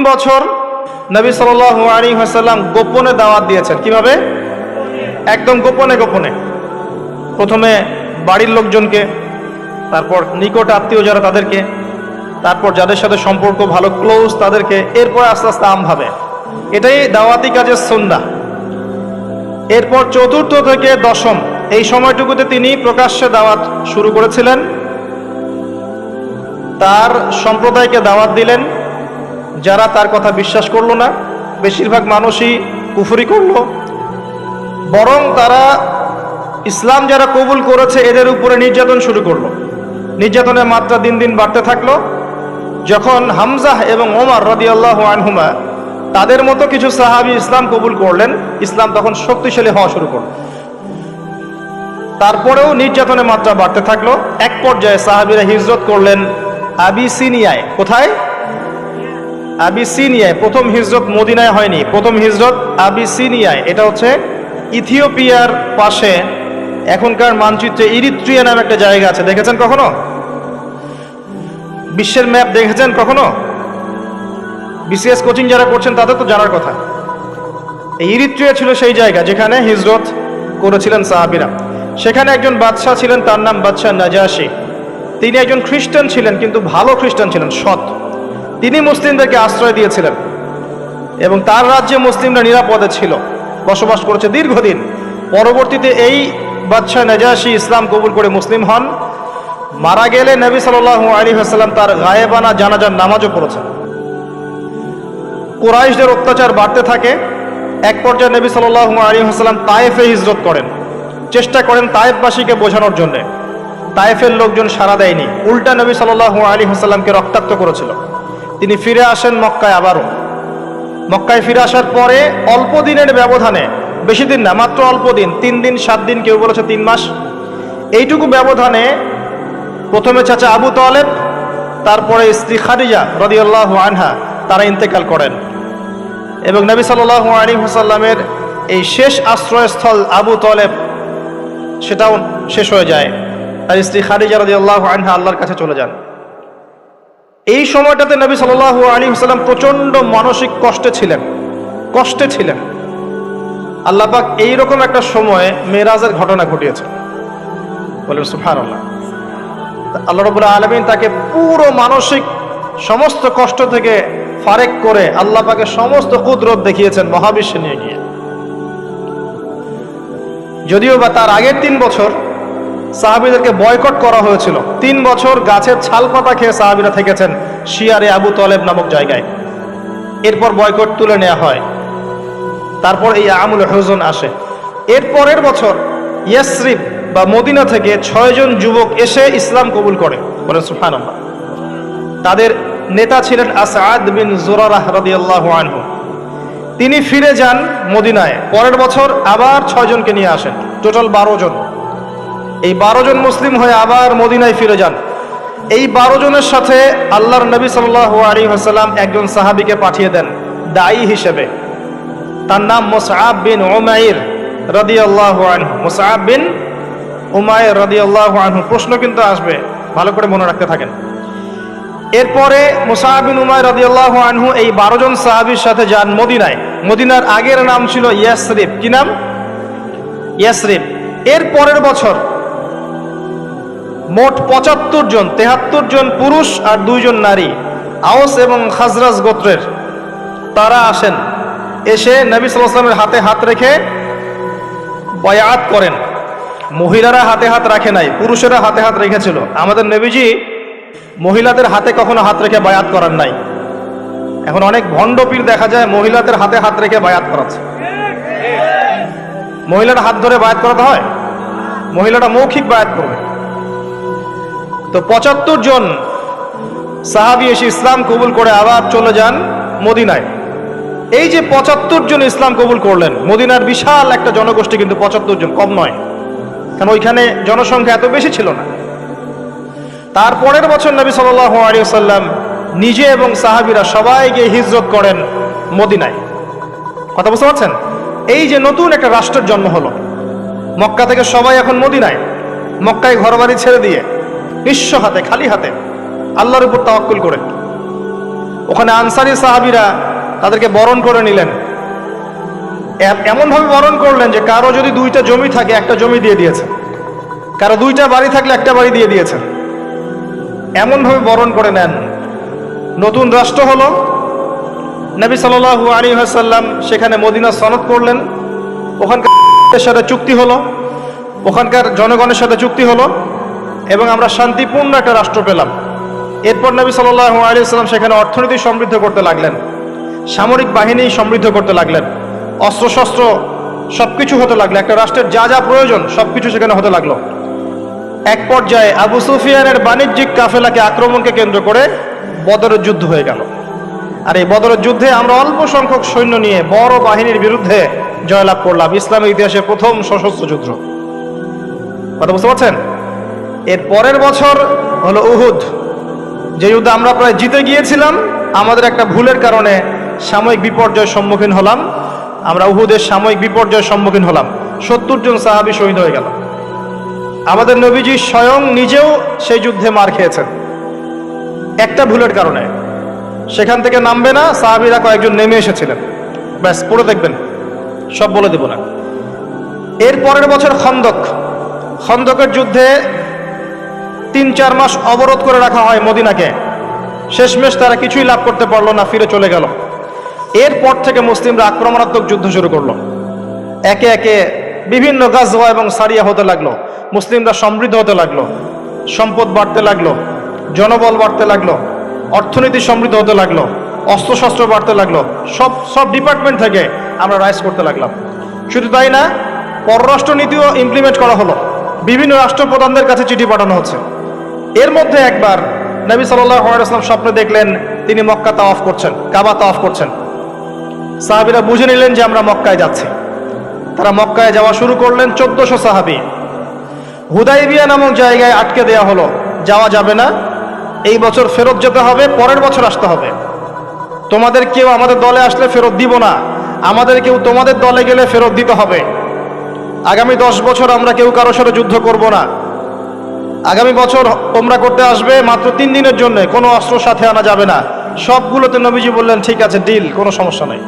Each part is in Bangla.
বছর নবী সাল্লাল্লাহু আলাইহি ওয়াসাল্লাম গোপনে দাওয়াত দিয়েছেন। কিভাবে? একদম গোপনে গোপনে। প্রথমে বাড়ির লোকজনকে, তারপর নিকট আত্মীয় যারা তাদেরকে, তারপর যাদের সাথে সম্পর্ক ভালো ক্লোজ তাদেরকে, এরপর আস্তে আস্তে আমভাবে। এটাই দাওয়াতি কাজের সুন্নাহ। এরপর চতুর্থ থেকে দশম এই সময়টুকুতে তিনি প্রকাশ্যে দাওয়াত শুরু করেছিলেন। তার সম্প্রদায়কে দাওয়াত দিলেন, যারা তার কথা বিশ্বাস করলো না, বেশিরভাগ মানুষই কুফরি করলো। বরং তারা ইসলাম যারা কবুল করেছে এদের উপরে নির্যাতন শুরু করলো। নির্যাতনের মাত্রা দিন দিন বাড়তে থাকলো। যখন হামজাহ এবং ওমর রাদিয়াল্লাহু আনহুমা তাদের মতো কিছু সাহাবী ইসলাম কবুল করলেন, ইসলাম তখন শক্তিশালী হওয়া শুরু করলো। তারপরেও নির্যাতনের মাত্রা বাড়তে থাকলো। এক পর্যায়ে সাহাবীরা হিজরত করলেন আবিসিনিয়ায়। কোথায়? আবিসিনিয়ায়। প্রথম হিজরত মদিনায় হয়নি, প্রথম হিজরত আবিসিনিয়ায়। এটা হচ্ছে ইথিওপিয়ার পাশে, এখনকার মানচিত্রে ইরিত্রিয়া নামে একটা জায়গা আছে। দেখেছেন কখনো? বিশ্বের ম্যাপ দেখেছেন কখনো? বিসিএস কোচিং যারা করছেন তাদের তো জানার কথা। এই ইরিত্রিয়া ছিল সেই জায়গা যেখানে হিজরত করেছিলেন সাহাবীরা। সেখানে একজন বাদশাহ ছিলেন, তার নাম বাদশাহ নাজাশী। তিনি একজন খ্রিস্টান ছিলেন, কিন্তু ভালো খ্রিস্টান ছিলেন, সৎ। তিনি মুসলিমদেরকে আশ্রয় দিয়েছিলেন এবং তার রাজ্যে মুসলিমরা নিরাপদে ছিল, বসবাস করেছে দীর্ঘদিন। পরবর্তীতে এই বাদশাহ নাজাশী ইসলাম কবুল করে মুসলিম হন। মারা গেলে নবী সাল্লাল্লাহু আলাইহি ওয়াসাল্লাম তার গায়েবানা জানাজার নামাজও পড়েছেন। কুরাইশদের অত্যাচার বাড়তে থাকে। এক পর্যায়ে নবী সাল্লাল্লাহু আলাইহি ওয়াসাল্লাম তায়েফে হিজরত করেন, চেষ্টা করেন তায়েফবাসীকে বোঝানোর জন্য। তায়েফের লোকজন সাড়া দেয়নি, উল্টা নবী সাল্লাল্লাহু আলাইহি ওয়াসাল্লামকে রক্তাক্ত করেছিল। তিনি ফিরে আসেন মক্কায়। আবারও মক্কায় ফিরে আসার পরে অল্প দিনের ব্যবধানে, বেশি দিন না, মাত্র অল্প দিন, 3 দিন 7 দিন, কেউ বলেছে 3 মাস, এইটুকু ব্যবধানে প্রথমে চাচা আবু তালেব, তারপরে স্ত্রী খাদিজা রাদিয়াল্লাহু আনহা, তারা ইন্তেকাল করেন। এবং নবী সাল্লাল্লাহু আলাইহি ওয়াসাল্লামের এই শেষ আশ্রয়স্থল আবু তালেব, সেটাও শেষ হয়ে যায়। তার স্ত্রী খাদিজা রাদিয়াল্লাহু আনহা আল্লাহর কাছে চলে যান। এই সময়টাতে নবী সাল্লাল্লাহু আলাইহি ওয়াসাল্লাম প্রচন্ড মানসিক কষ্টে ছিলেন। আল্লাহ পাক এইরকম একটা সময়ে মেরাজের ঘটনা ঘটিয়েছে। বলেন সুবহানাল্লাহ। আল্লাহ রাব্বুল আলামিন তাকে পুরো মানসিক সমস্ত কষ্ট থেকে ফারেক করে আল্লাহ পাকের সমস্ত কুদরত দেখিয়েছেন মহাবিশ্বে নিয়ে গিয়ে। যদিও বা তার আগের 3 বছর সাহাবীদেরকে বয়কট করা হয়েছিল। 3 বছর গাছের ছাল পাতা খেয়ে সাহাবীরা থেকেছেন শিয়ারে আবু তালেব নামক জায়গায়। এরপর বয়কট তুলে নেওয়া হয়। তারপর এই আমুল হুজন আসে। এর পরের বছর ইয়াসরিব বা মদিনা থেকে 6 জন যুবক এসে ইসলাম কবুল করে। বলেন সুবহানাল্লাহ। তাদের নেতা ছিলেন আসাদ বিন জুরারাহ রাদিয়াল্লাহু আনহু। তিনি ফিরে যান মদিনায়। পরের বছর আবার 6 জনকে নিয়ে আসেন, টোটাল 12 জন। এই 12 জন মুসলিম হয়ে আবার মদিনায় ফিরে যান। এই 12 জনের সাথে আল্লাহর নবী সাল্লাল্লাহু আলাইহি ওয়াসাল্লাম একজন সাহাবীকে পাঠিয়ে দেন দায়ী হিসেবে। তার নাম মুসআব বিন উমাইর রাদিয়াল্লাহু আনহু। মুসআব বিন উমাইর রাদিয়াল্লাহু আনহু। প্রশ্ন কিন্তু আসবে, ভালো করে মনে রাখতে থাকেন। এরপরে মুসআব বিন উমাইর রাদিয়াল্লাহু আনহু এই 12 জন সাহাবীর সাথে যান মদিনায়। মদিনার আগের নাম ছিল ইয়াসরিব। কি নাম? ইয়াসরিব। এর পরের বছর মোট 75 জন, 73 জন পুরুষ আর 2 জন নারী, আওস এবং খাজরাজ গোত্রের, তারা আসেন। এসে নবী সাল্লাল্লাহু আলাইহি ওয়াসাল্লামের হাতে হাত রেখে বায়াত করেন। মহিলারা হাতে হাত রাখে নাই, পুরুষেরা হাতে হাত রেখেছিল। আমাদের নবীজি মহিলাদের হাতে কখনো হাত রেখে বায়াত করার নাই। এখন অনেক ভণ্ড পীর দেখা যায় মহিলাদের হাতে হাত রেখে বায়াত করাচ্ছে। মহিলারা হাত ধরে বায়াত করাতে হয়? মহিলারা মৌখিক বায়াত করবে। তো 75 জন সাহাবী এসে ইসলাম কবুল করে আবার চলে যান মদিনায়। এই যে 75 জন ইসলাম কবুল করলেন, মদিনার বিশাল একটা জনগোষ্ঠী, কিন্তু 75 জন কম নয়, কারণ ওইখানে জনসংখ্যা এত বেশি ছিল না। তারপরের বছর নবী সাল্লাল্লাহু আলাইহি ওয়াসাল্লাম নিজে এবং সাহাবীরা সবাই গিয়ে হিজরত করেন মদিনায়। কথা বুঝতে পারছেন? এই যে নতুন একটা রাষ্ট্রের জন্ম হলো, মক্কা থেকে সবাই এখন মদিনায়। মক্কায় ঘরবাড়ি ছেড়ে দিয়ে নিঃস্ব হাতে, খালি হাতে, আল্লাহর উপর তাওয়াক্কুল করে। ওখানে আনসারী সাহাবীরা তাদেরকে বরণ করে নিলেন। এমনভাবে বরণ করলেন যে কারো যদি 2টা জমি থাকে একটা জমি দিয়ে দিয়েছে, কারো 2টা বাড়ি থাকলে একটা বাড়ি দিয়ে দিয়েছে। এমনভাবে বরণ করে নেন। নতুন রাষ্ট্র হলো, নবী সাল্লাল্লাহু আলাইহি ওয়াসাল্লাম সেখানে মদিনা সনদ করলেন, ওখানকার সাথে চুক্তি হলো, ওখানকার জনগণের সাথে চুক্তি হলো এবং আমরা শান্তিপূর্ণ একটা রাষ্ট্র পেলাম। এরপর নবী সাল্লাল্লাহু আলাইহি ওয়াসাল্লাম সেখানে অর্থনীতি সমৃদ্ধ করতে লাগলেন, সামরিক বাহিনী সমৃদ্ধ করতে লাগলেন, অস্ত্রশস্ত্র সবকিছু হতে লাগলো, একটা রাষ্ট্রের যা যা প্রয়োজন সবকিছু সেখানে হতে লাগলো। এক পর্যায়ে আবু সুফিয়ানের বাণিজ্যিক কাফেলাকে আক্রমণকে কেন্দ্র করে বদরের যুদ্ধ হয়ে গেল। আর এই বদরের যুদ্ধে আমরা অল্প সংখ্যক সৈন্য নিয়ে বড় বাহিনীর বিরুদ্ধে জয়লাভ করলাম। ইসলামের ইতিহাসে প্রথম সশস্ত্র যুদ্ধ। কথা বুঝতে পারছেন? এর পরের বছর হলো উহুদ, যে যুদ্ধে আমরা প্রায় জিতে গিয়েছিলাম। আমাদের একটা ভুলের কারণে সাময়িক বিপর্যয়ের সম্মুখীন হলাম। আমরা উহুদের সাময়িক বিপর্যয়ের সম্মুখীন হলাম, 70 জন সাহাবী শহীদ হয়ে গেল। আমাদের নবীজি স্বয়ং নিজেও সেই যুদ্ধে মার খেয়েছেন একটা ভুলের কারণে। সেখান থেকে নামবে না, সাহাবীরা কয়েকজন নেমে এসেছিলেন। ব্যাস, পড়ে দেখবেন, সব বলে দেব না। এর পরের বছর খন্দকের যুদ্ধে 3-4 মাস অবরোধ করে রাখা হয় মদিনাকে। শেষমেশ তারা কিছুই লাভ করতে পারলো না, ফিরে চলে গেল। এরপর থেকে মুসলিমরা আক্রমণাত্মক যুদ্ধ শুরু করলো। একে একে বিভিন্ন গাজওয়া এবং সারিয়া হতে লাগলো, মুসলিমরা সমৃদ্ধ হতে লাগলো, সম্পদ বাড়তে লাগলো, জনবল বাড়তে লাগলো, অর্থনীতি সমৃদ্ধ হতে লাগলো, অস্ত্রশস্ত্র বাড়তে লাগলো। সব ডিপার্টমেন্ট থেকে আমরা রাইজ করতে লাগলাম। শুধু তাই না, পররাষ্ট্র নীতিও ইমপ্লিমেন্ট করা হলো, বিভিন্ন রাষ্ট্রপ্রধানদের কাছে চিঠি পাঠানো হচ্ছে। এর মধ্যে একবার নবী সাল্লাল্লাহু আলাইহি ওয়াসাল্লাম স্বপ্নে দেখলেন তিনি মক্কা তাওয়াফ করছেন, কাবা তাওয়াফ করছেন। সাহাবীরা বুঝে নিলেন যে আমরা মক্কায় যাচ্ছি। তারা মক্কায় যাওয়া শুরু করলেন। 1400 সাহাবী। হুদাইবিয়া নামক জায়গায় আটকে দেয়া হলো, যাওয়া যাবে না, এই বছর ফেরত যেতে হবে, পরের বছর আসতে হবে। তোমাদের কেউ আমাদের দলে আসলে ফেরত দিব না, আমাদের কেউ তোমাদের দলে গেলে ফেরত দিতে হবে। আগামী 10 বছর আমরা কেউ কারোর সাথে যুদ্ধ করব না। আগামী বছর তোমরা করতে আসবে মাত্র 3 দিনের জন্য, কোনো অস্ত্র সাথে আনা যাবে না। সবগুলোতে নবীজি বললেন ঠিক আছে, ডিল, কোনো সমস্যা নেই।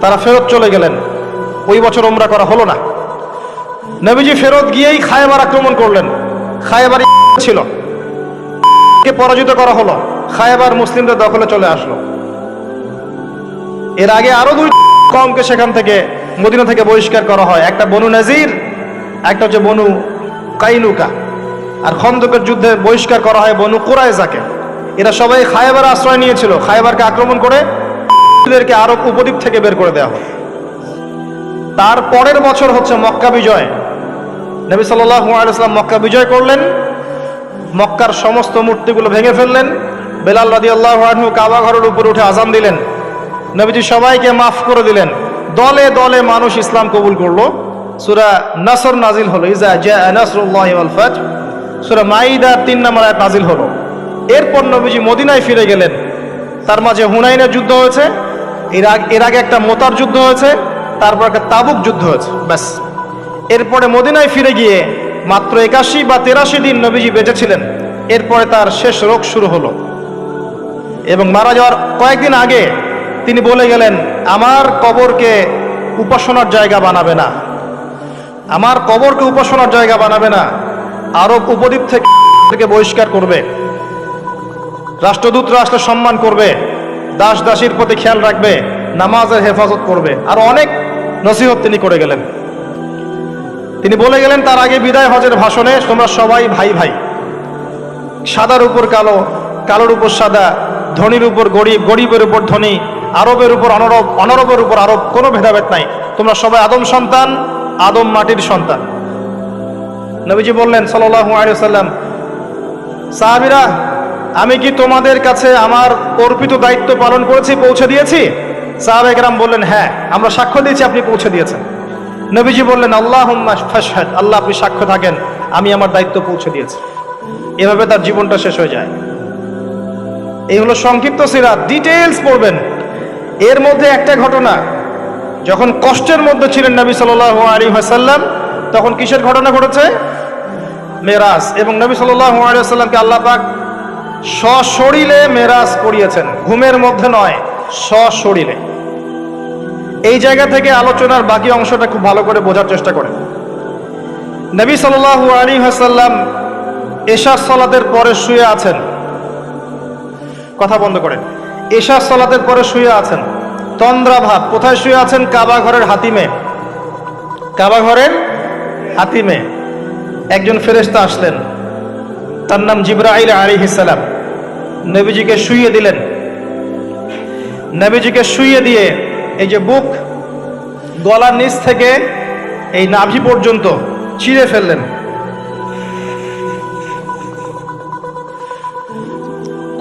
তারা ফেরত চলে গেলেন। ওই বছর ওমরা করা হলো না। নবীজি ফেরত গিয়েই খায়বার আক্রমণ করলেন। খায়বার ছিল, কে পরাজিত করা হলো, খায়বার মুসলিমদের দখলে চলে আসলো। এর আগে আরো 2 কওমকে সেখান থেকে মদিনা থেকে বহিষ্কার করা হয়, একটা বনু নাজির, একটা হচ্ছে বনু কাইনুকা। আর খন্দকের যুদ্ধে বহিষ্কার করা হয় বনু কুরাইজাকে। এরা সবাই খায়বার আশ্রয় নিয়েছিল। খায়বারকে আক্রমণ করে এদেরকে আরব উপদ্বীপ থেকে বের করে দেওয়া হয়। তার পরের বছর হচ্ছে মক্কা বিজয়। নবী সাল্লাল্লাহু আলাইহি ওয়াসাল্লাম মক্কা বিজয় করলেন, মক্কার সমস্ত মূর্তিগুলো ভেঙে ফেললেন। বেলাল রাদিয়াল্লাহু আনহু কাবা ঘরের উপর উঠে আজান দিলেন। নবীজি সবাইকে মাফ করে দিলেন। দলে দলে মানুষ ইসলাম কবুল করলো। সূরা নাসর নাজিল হলো, ইজা জাআ নাসরুল্লাহি ওয়াল ফাত। সূরা মাইদা 3 নম্বর আয়াত নাজিল হলো। এরপর নবীজি মদিনায় ফিরে গেলেন। তার মাঝে হুনাইনের যুদ্ধ হয়েছে, এর আগে একটা মোতার যুদ্ধ হয়েছে, তারপর একটা তাবুক যুদ্ধ হয়েছে। ব্যাস, এরপরে মদিনায় ফিরে গিয়ে মাত্র 81 বা 83 দিন নবীজি বেঁচেছিলেন। এরপরে তার শেষ রোগ শুরু হলো এবং মারা যাওয়ার কয়েকদিন আগে তিনি বলে গেলেন, আমার কবরকে উপাসনার জায়গা বানাবে না, আমার কবরকে উপাসনার জায়গা বানাবে না। আরব উপদ্বীপ থেকে বহিষ্কার করবে, রাষ্ট্রদূতরা আসলে সম্মান করবে, দাস দাসীর প্রতি খেয়াল রাখবে, নামাজের হেফাজত করবে। আর অনেক নসিহত তিনি করে গেলেন। তিনি বলে গেলেন তার আগে বিদায় হজের ভাষণে, তোমরা সবাই ভাই ভাই, সাদার উপর কালো, কালোর উপর সাদা, ধনীর উপর গরিব, গরিবের উপর ধনী, আরবের উপর অনরব, অনরবের উপর আরব, কোনো ভেদাভেদ নাই। তোমরা সবাই আদম সন্তান, আদম মাটির সন্তান। নবীজি বললেন সাল্লাল্লাহু আলাইহি ওয়াসাল্লাম, সাহাবীরা, আমি কি তোমাদের কাছে আমার অর্পিত দায়িত্ব পালন করেছি, পৌঁছে দিয়েছি? সাহাবায়ে কেরাম বললেন, হ্যাঁ, আমরা সাক্ষ্য দিয়েছি আপনি পৌঁছে দিয়েছেন। নবীজি বললেন, আল্লাহুম্মা ফাশহাদ, আল্লাহ আপনি সাক্ষ্য থাকেন আমি আমার দায়িত্ব পৌঁছে দিয়েছি। এভাবে তার জীবনটা শেষ হয়ে যায়। এই হলো সংক্ষিপ্ত সিরাত, ডিটেইলস পড়বেন। এর মধ্যে একটা ঘটনা, যখন কষ্টের মধ্যে ছিলেন নবী সাল্লাল্লাহু আলাইহি ওয়াসাল্লাম, তখন কিসের ঘটনা ঘটেছে? মেরাজ। এবং নবী সাল্লাল্লাহু আলাইহি ওয়াসাল্লামকে আল্লাহ পাক সশরীরে মেরাজ করিয়েছেন, ঘুমের মধ্যে নয়, সশরীরে। এই জায়গা থেকে আলোচনার বাকি অংশটা খুব ভালো করে বোঝার চেষ্টা করেন। নবী সাল্লাল্লাহু আলাইহি ওয়াসাল্লাম এশার সালাতের পরে শুয়ে আছেন, কথা বন্ধ করেন, এশার সালাতের পরে শুয়ে আছেন, তন্দ্রাভাব। কোথায় শুয়ে আছেন? কাবা ঘরের হাতিমে। কাবা ঘরের হাতিমে একজন ফেরেশতা আসলেন, তার নাম জিবরাইল আলাইহিস সালাম। নবীজিকে শুইয়ে দিলেন। নবীজিকে শুইয়ে দিয়ে এই যে বুক, গলার নিচ থেকে এই নাভি পর্যন্ত চিরে ফেললেন।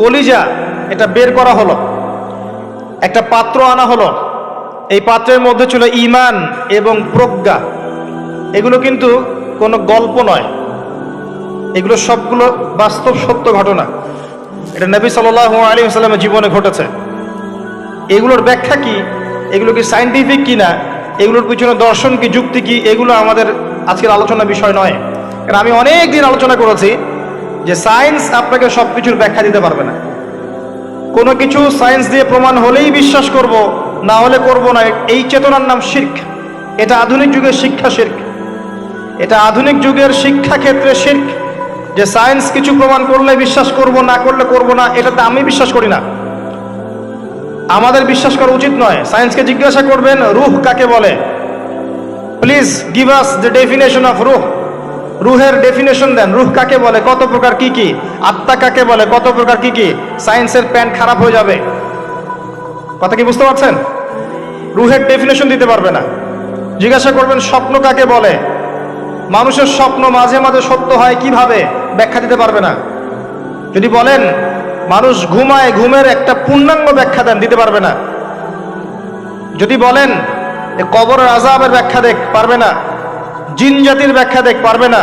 কলিজা এটা বের করা হলো, একটা পাত্র আনা হলো। এই পাত্রের মধ্যে ছিল ঈমান এবং প্রজ্ঞা। এগুলো কিন্তু কোনো গল্প নয়, এগুলো সবগুলো বাস্তব সত্য ঘটনা। এটা নবী সাল্লাল্লাহু আলাইহি ওয়াসাল্লামের জীবনে ঘটেছে। এগুলোর ব্যাখ্যা কি, এগুলো কি সায়েন্টিফিক কি না, এগুলোর পিছনে দর্শন কি, যুক্তি কি, এগুলো আমাদের আজকের আলোচনার বিষয় নয়। কারণ আমি অনেক দিন আলোচনা করেছি যে সায়েন্স আপনাকে সব কিছুর ব্যাখ্যা দিতে পারবে না। কোনো কিছু সায়েন্স দিয়ে প্রমাণ হলেই বিশ্বাস করব, না হলে করব না, এই চেতনার নাম শিরক। এটা আধুনিক যুগের শিক্ষা শিরক। এটা আধুনিক যুগের শিক্ষা ক্ষেত্রে শিরক, যে সায়েন্স কিছু প্রমাণ করলে বিশ্বাস করব, না করলে করব না। এটাতে আমি বিশ্বাস করি না, আমাদের বিশ্বাস করা উচিত নয়। সায়েন্সকে জিজ্ঞাসা করবেন রূহ কাকে বলে, please give us the definition of রূহ। রূহের ডেফিনেশন দেন, রূহ কাকে বলে, কত প্রকার কি কি, আত্মা কাকে বলে, কত প্রকার কি কি। সায়েন্সের প্যান্ট খারাপ হয়ে যাবে। কথা কি বুঝতে পারছেন? রূহের ডেফিনেশন দিতে পারবে না। জিজ্ঞাসা করবেন স্বপ্ন কাকে বলে, মানুষের স্বপ্ন মাঝে মাঝে সত্য হয় কিভাবে, ব্যাখ্যা দিতে পারবে না। যদি বলেন মানুষ ঘুমায়, ঘুমের একটা পূর্ণাঙ্গ ব্যাখ্যা দেন, দিতে পারবে না। যদি বলেন কবরের আযাবের ব্যাখ্যা দেখ, পারবে না। জিন জাতির ব্যাখ্যা দেখ, পারবে না।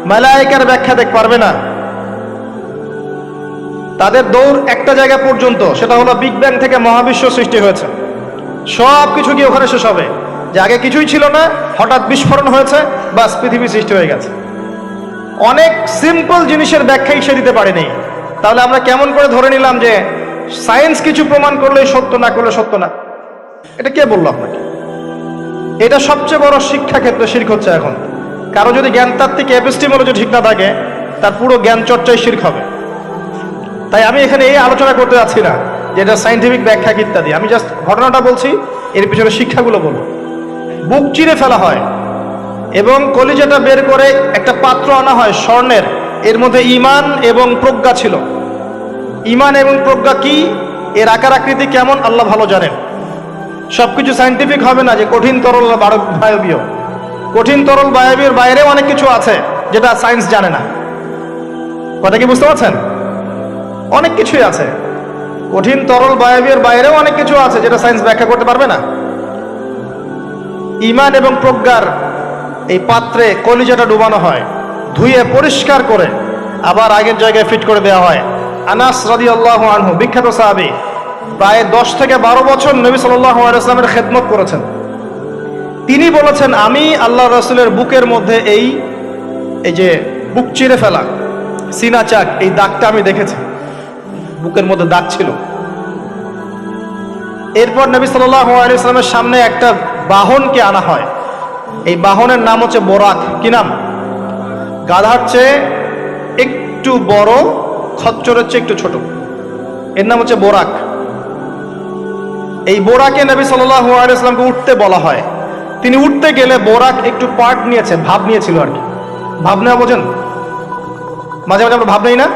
মালায়েকার ব্যাখ্যা দেখ, পারবে না। তাদের দৌড় একটা জায়গা পর্যন্ত, সেটা হলো বিগ ব্যাং থেকে মহাবিশ্ব সৃষ্টি হয়েছে। সব কিছু কি ওখানে শেষ হবে? যে আগে কিছুই ছিল না, হঠাৎ বিস্ফোরণ হয়েছে, বাস পৃথিবী সৃষ্টি হয়ে গেছে। অনেক সিম্পল জিনিসের ব্যাখ্যাই সে দিতে পারেনি। তাহলে আমরা কেমন করে ধরে নিলাম যে সায়েন্স কিছু প্রমাণ করলেই সত্য, না করলে সত্য না? এটা কে বললো আপনাকে? এটা সবচেয়ে বড় শিক্ষা ক্ষেত্রে শিরক হচ্ছে এখন। কারো যদি জ্ঞানতাত্ত্বিক এপিস্টিমোলজি ঠিক না থাকে, তার পুরো জ্ঞান চর্চায় শিরক হবে। তাই আমি এখানে এই আলোচনা করতে যাচ্ছি না যে এটা সায়েন্টিফিক ব্যাখ্যা ইত্যাদি। আমি জাস্ট ঘটনাটা বলছি, এর পিছনে শিক্ষাগুলো বলবো। বুক চিরে ফেলা হয় এবং কলিজাটা বের করে একটা পাত্র আনা হয় স্বর্ণের, এর মধ্যে ঈমান এবং প্রজ্ঞা ছিল। ঈমান এবং প্রজ্ঞা কি, এর আকার আকৃতি কেমন, আল্লাহ ভালো জানেন। সবকিছু সায়েন্টিফিক হবে না যে কঠিন তরল বায়বীয়। কঠিন তরল বায়বীর বাইরে অনেক কিছু আছে যেটা সায়েন্স জানে না। কথা কি বুঝতে পারছেন? অনেক কিছুই আছে, কঠিন তরল বায়বীর বাইরেও অনেক কিছু আছে যেটা সায়েন্স ব্যাখ্যা করতে পারবে না। ঈমান এবং প্রজ্ঞার এই পাত্রে কলিজাটা ডুবানো হয়, ধুয়ে পরিষ্কার করে আবার আগের জায়গায় ফিট করে দেওয়া হয়। আনাস রাদিয়াল্লাহু আনহু, বিখ্যাত সাহাবী, প্রায় 10 থেকে 12 বছর নবী সাল্লাল্লাহু আলাইহি ওয়াসাল্লামের খেদমত করেছেন। তিনি বলেছেন, আমি আল্লাহ রাসূলের বুকের মধ্যে এই যে বুক চিরে ফেলা, সিনা চাক, এই দাগটা আমি দেখেছি, বুকের মধ্যে দাগ ছিল। এরপর নবী সাল্লাল্লাহু আলাইহি ওয়াসাল্লামের সামনে একটা বাহনকে আনা হয়। এই বাহনের নাম হচ্ছে বোরাক। কি নাম? গাধার চেয়ে একটু বড়, খচ্চরের চেয়ে একটু ছোট, এর নাম হচ্ছে বোরাক। এই বোরাকে নবী সাল্লাল্লাহু আলাইহি ওয়াসাল্লামকে উঠতে বলা হয়। তিনি উঠতে গেলে বোরাক একটু পার্ট নিয়েছে, ভাব নিয়েছিল আর কি। ভাব নেওয়া বোঝেন? মাঝে মাঝে আমরা ভাব নেই না?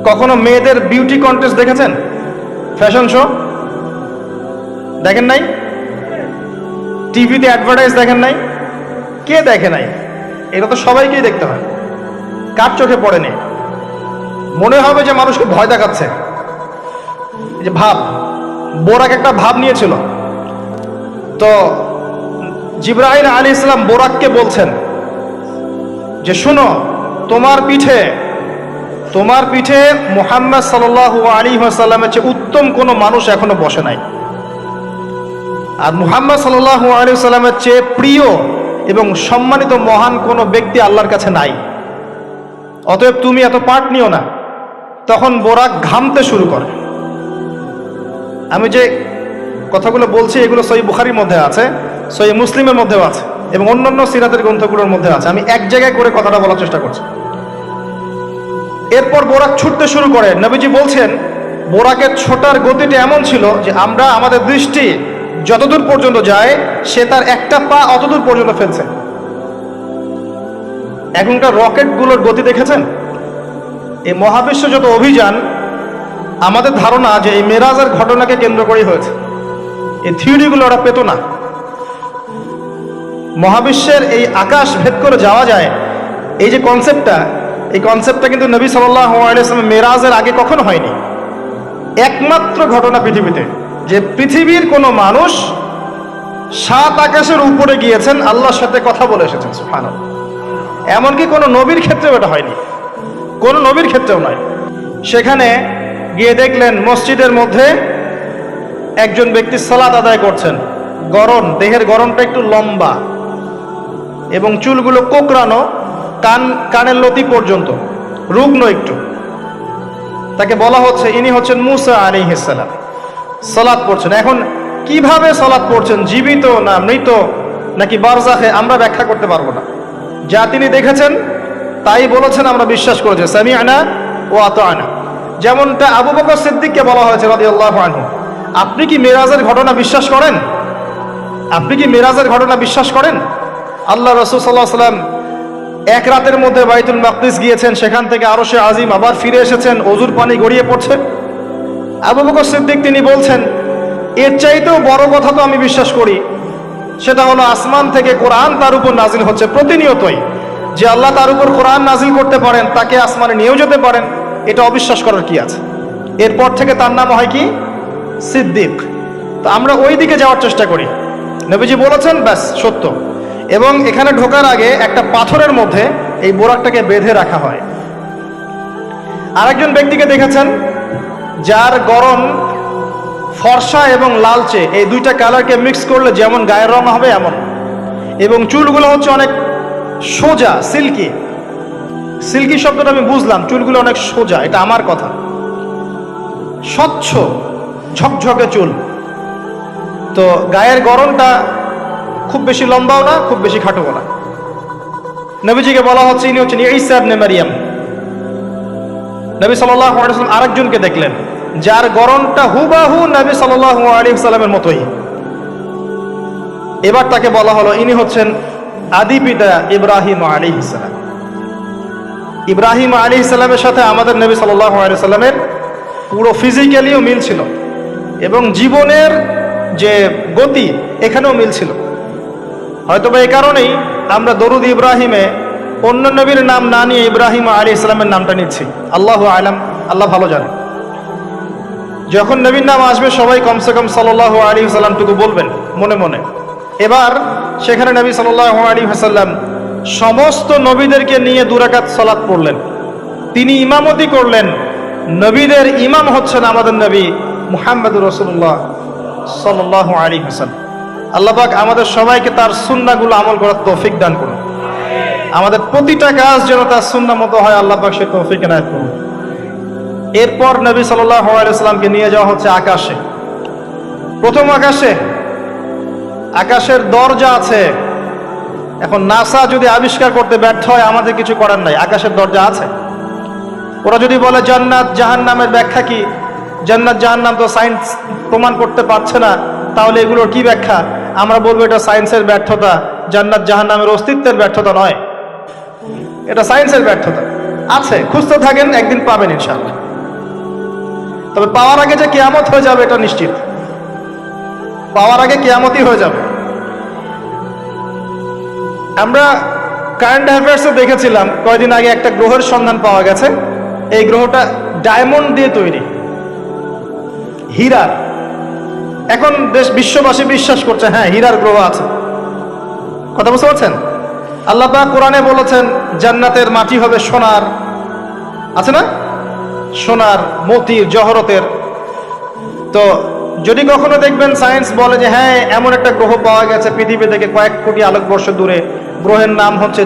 কখনো মেয়েদের বিউটি কন্টেস্ট দেখেছেন? ফ্যাশন শো দেখেন নাই? টিভিতে অ্যাডভার্টাইজ দেখেন নাই? কে দেখে নাই? এটা তো সবাইকেই দেখতে হয়। কার চোখে পড়েনি? মনে হবে যে মানুষকে ভয় দেখাচ্ছে। এই যে ভাব, বোরাক একটা ভাব নিয়েছিল। তো জিবরাইল আলাইহিস সালাম বোরাককে বলছেন যে শুনো, তোমার পিঠে মুহাম্মদ সাল্লাল্লাহু আলাইহি ওয়াসাল্লামের চেয়ে উত্তম কোনো মানুষ এখনো বসে নাই। আর মুহাম্মদ সাল্লাল্লাহু আলাইহি ওয়াসাল্লামের চেয়ে প্রিয় এবং সম্মানিত মহান কোনো ব্যক্তি আল্লাহর কাছে নাই। অতএব তুমি এত পাট নিও না। তখন বোরাক ঘামতে শুরু করে। আমি যে কথাগুলো বলছি এগুলো সহিহ বুখারীর মধ্যে আছে, সহিহ মুসলিমের মধ্যেও আছে এবং অন্যান্য সিরাতের গ্রন্থগুলোর মধ্যে আছে। আমি এক জায়গায় করে কথাটা বলার চেষ্টা করছি। এরপর বোরাক ছুটতে শুরু করে। নবীজি বলছেন বোরাকের ছোটার গতিটা এমন ছিল যে আমরা আমাদের দৃষ্টি যতদূর পর্যন্ত যায় সে তার একটা পা অতদূর পর্যন্ত ফেলছে। এখনকার রকেটগুলোর গতি দেখেছেন? এই মহাবিশ্ব যত অভিযান, আমাদের ধারণা যে এই মেরাজের ঘটনাকে কেন্দ্র করেই হয়েছে। এই থিওরিগুলো ওরা পেত না। মহাবিশ্বের এই আকাশ ভেদ করে যাওয়া যায়, এই যে কনসেপ্টটা, এই কনসেপ্টটা কিন্তু নবী সাল্লাল্লাহু আলাইহি ওয়াসাল্লাম মেরাজের আগে কখনো হয়নি। একমাত্র ঘটনা পৃথিবীতে যে পৃথিবীর কোনো মানুষ 7 আকাশের উপরে গিয়েছেন, আল্লাহর সাথে কথা বলে এসেছেন। সুবহানাল্লাহ। এমনকি কোনো নবীর ক্ষেত্রেও এটা হয়নি, কোনো নবীর ক্ষেত্রেও নয়। সেখানে গিয়ে দেখলেন মসজিদের মধ্যে একজন ব্যক্তি সালাত আদায় করছেন। গড়ন, দেহের গড়নটা একটু লম্বা এবং চুলগুলো কোকড়ানো, কানের লতি পর্যন্ত, রুগ্ন একটু। তাকে বলা হচ্ছে ইনি হচ্ছেন মুসা আলাইহিস সালাম, সালাত পড়ছেন। এখন কিভাবে সালাত পড়ছেন, জীবিত না মৃত নাকি বারজাখে, আমরা ব্যাখ্যা করতে পারবো না। যা তিনি দেখেছেন তাই বলেছেন, আমরা বিশ্বাস করেছি। সামি'না ওয়া আতা'না, যেমনটা আবু বকর সিদ্দিককে বলা হয়েছে রাদিয়াল্লাহু আনহু, আপনি কি মেরাজের ঘটনা বিশ্বাস করেন? আপনি কি মেরাজের ঘটনা বিশ্বাস করেন? আল্লাহ রাসূল সাল্লাল্লাহু আলাইহি ওয়াসাল্লাম এক রাতের মধ্যে বাইতুল মাকদিস গিয়েছেন, সেখান থেকে আরশে আজিম, আবার ফিরে এসেছেন, ওযুর পানি গড়িয়ে পড়ছে। আবু বকর সিদ্দিক তিনি বলছেন এর চাইতেও বড় কথা তো আমি বিশ্বাস করি, সেটা হলো আসমান থেকে কোরআন তার উপর নাজিল হচ্ছে প্রতিনিয়তই। যে আল্লাহ তার উপর কোরআন নাজিল করতে পারেন, তাকে আসমানে নিয়েও যেতে পারেন, এটা অবিশ্বাস করার কি আছে? এরপর থেকে তার নাম হয় কি? সিদ্দিক। তো আমরা ওই দিকে যাওয়ার চেষ্টা করি। নবীজি বলেছেন, ব্যাস সত্য। এবং এখানে ঢোকার আগে একটা পাথরের মধ্যে এই বোরাকটাকে বেঁধে রাখা হয়। আরেকজন ব্যক্তিকে দেখেছেন যার গড়ন ফর্সা এবং লালচে, এই দুইটা কালারকে মিক্স করলে যেমন গায়ের রং হবে এমন, এবং চুলগুলো হচ্ছে অনেক সোজা, সিল্কি। সিল্কি শব্দটা আমি বুঝলাম, চুলগুলো অনেক সোজা, এটা আমার কথা। স্বচ্ছ ঝকঝকে চুল। তো গায়ের গড়নটা খুব বেশি লম্বাও না, খুব বেশি খাটোও না। নবীজিকে বলা হচ্ছে ইনি হচ্ছেন ঈসা ইবনে মারইয়াম। নবী সাল্লাল্লাহু আলাইহি ওয়াসাল্লাম আরেকজনকে দেখলেন যার গড়নটা হুবাহু নবী সাল্লাল্লাহু আলাইহি ওয়াসাল্লামের মতোই। এবার তাকে বলা হলো ইনি হচ্ছেন আদি পিতা ইব্রাহিম আলাইহিস সালাম। ইব্রাহিম আলাইহিস সালামের সাথে আমাদের নবী সাল্লাল্লাহু আলাইহি ওয়াসাল্লামের পুরো ফিজিক্যালিও মিল ছিল এবং জীবনের যে গতি এখানেও মিল ছিল। হয়তো বা এই কারণেই আমরা দরুদ ইব্রাহিমে অন্য নবীর নাম না নিয়ে ইব্রাহিম আলাইহিস সালামের নামটা নিচ্ছি। আল্লাহু আলাম, আল্লাহ ভালো জানেন। যখন নবীর নাম আসবে সবাই কমসে কম সাল্লাল্লাহু আলাইহি ওয়াসাল্লামটুকু বলবেন মনে মনে। এবার সেখানে নবী সাল্লাল্লাহু আলাইহি ওয়াসাল্লাম সমস্ত নবীদেরকে নিয়ে 2 রাকাত সালাত পড়লেন। তিনি ইমামতি করলেন। নবীদের ইমাম হচ্ছেন আমাদের নবী মুহাম্মদুর রাসূলুল্লাহ সাল্লাল্লাহু আলাইহি ওয়াসাল্লাম। আল্লাহ পাক আমাদের সবাইকে তার সুন্নাহগুলো আমল করার তৌফিক দান করুন। আমাদের প্রতিটা কাজ যেন তার সুন্নাহ মতো হয়, আল্লাহ পাক সে তৌফিক এনায়েত করুন। এরপর নবী সাল্লাল্লাহু আলাইহি ওয়াসাল্লামকে নিয়ে যাওয়া হচ্ছে আকাশে। প্রথম আকাশে, আকাশের দরজা আছে। এখন নাসা যদি আবিষ্কার করতে ব্যর্থ হয় আমাদের কিছু করার নাই, আকাশের দরজা আছে। ওরা যদি বলে জান্নাত জাহান্নামের ব্যাখ্যা কি, জান্নাত জাহান্নাম তো সায়েন্স প্রমাণ করতে পারছে না, তাহলে এগুলোর কি ব্যাখ্যা? আমরা বলবো এটা সায়েন্সের ব্যর্থতা, জান্নাত জাহান্নামের অস্তিত্বের ব্যর্থতা নয়, এটা সায়েন্সের ব্যর্থতা। আছে, খুঁজতে থাকেন, একদিন পাবেন ইনশাআল্লাহ। তবে পাওয়ার আগে যে কিয়ামত হয়ে যাবে এটা নিশ্চিত। পাওয়ার আগে কিয়ামতই হয়ে যাবে। আমরা কারেন্ট অ্যাফেয়ার্সে দেখেছিলাম কয়েকদিন আগে একটা গ্রহের সন্ধান পাওয়া গেছে। এই গ্রহটা ডায়মন্ড দিয়ে তৈরি, হীরার। এখন বিশ্ববাসী বিশ্বাস করছে হ্যাঁ হীরার গ্রহ আছে। কথা বুঝতে পারছেন? আল্লাহ পাক কোরআনে বলেছেন জান্নাতের মাটি হবে সোনার, আছে না? সোনার, মতির, জহরতের। তো যদি কখনো দেখবেন সায়েন্স বলে যে হ্যাঁ এমন একটা গ্রহ পাওয়া গেছে পৃথিবী থেকে কয়েক কোটি আলোকবর্ষ দূরে, গ্রহের নাম হচ্ছে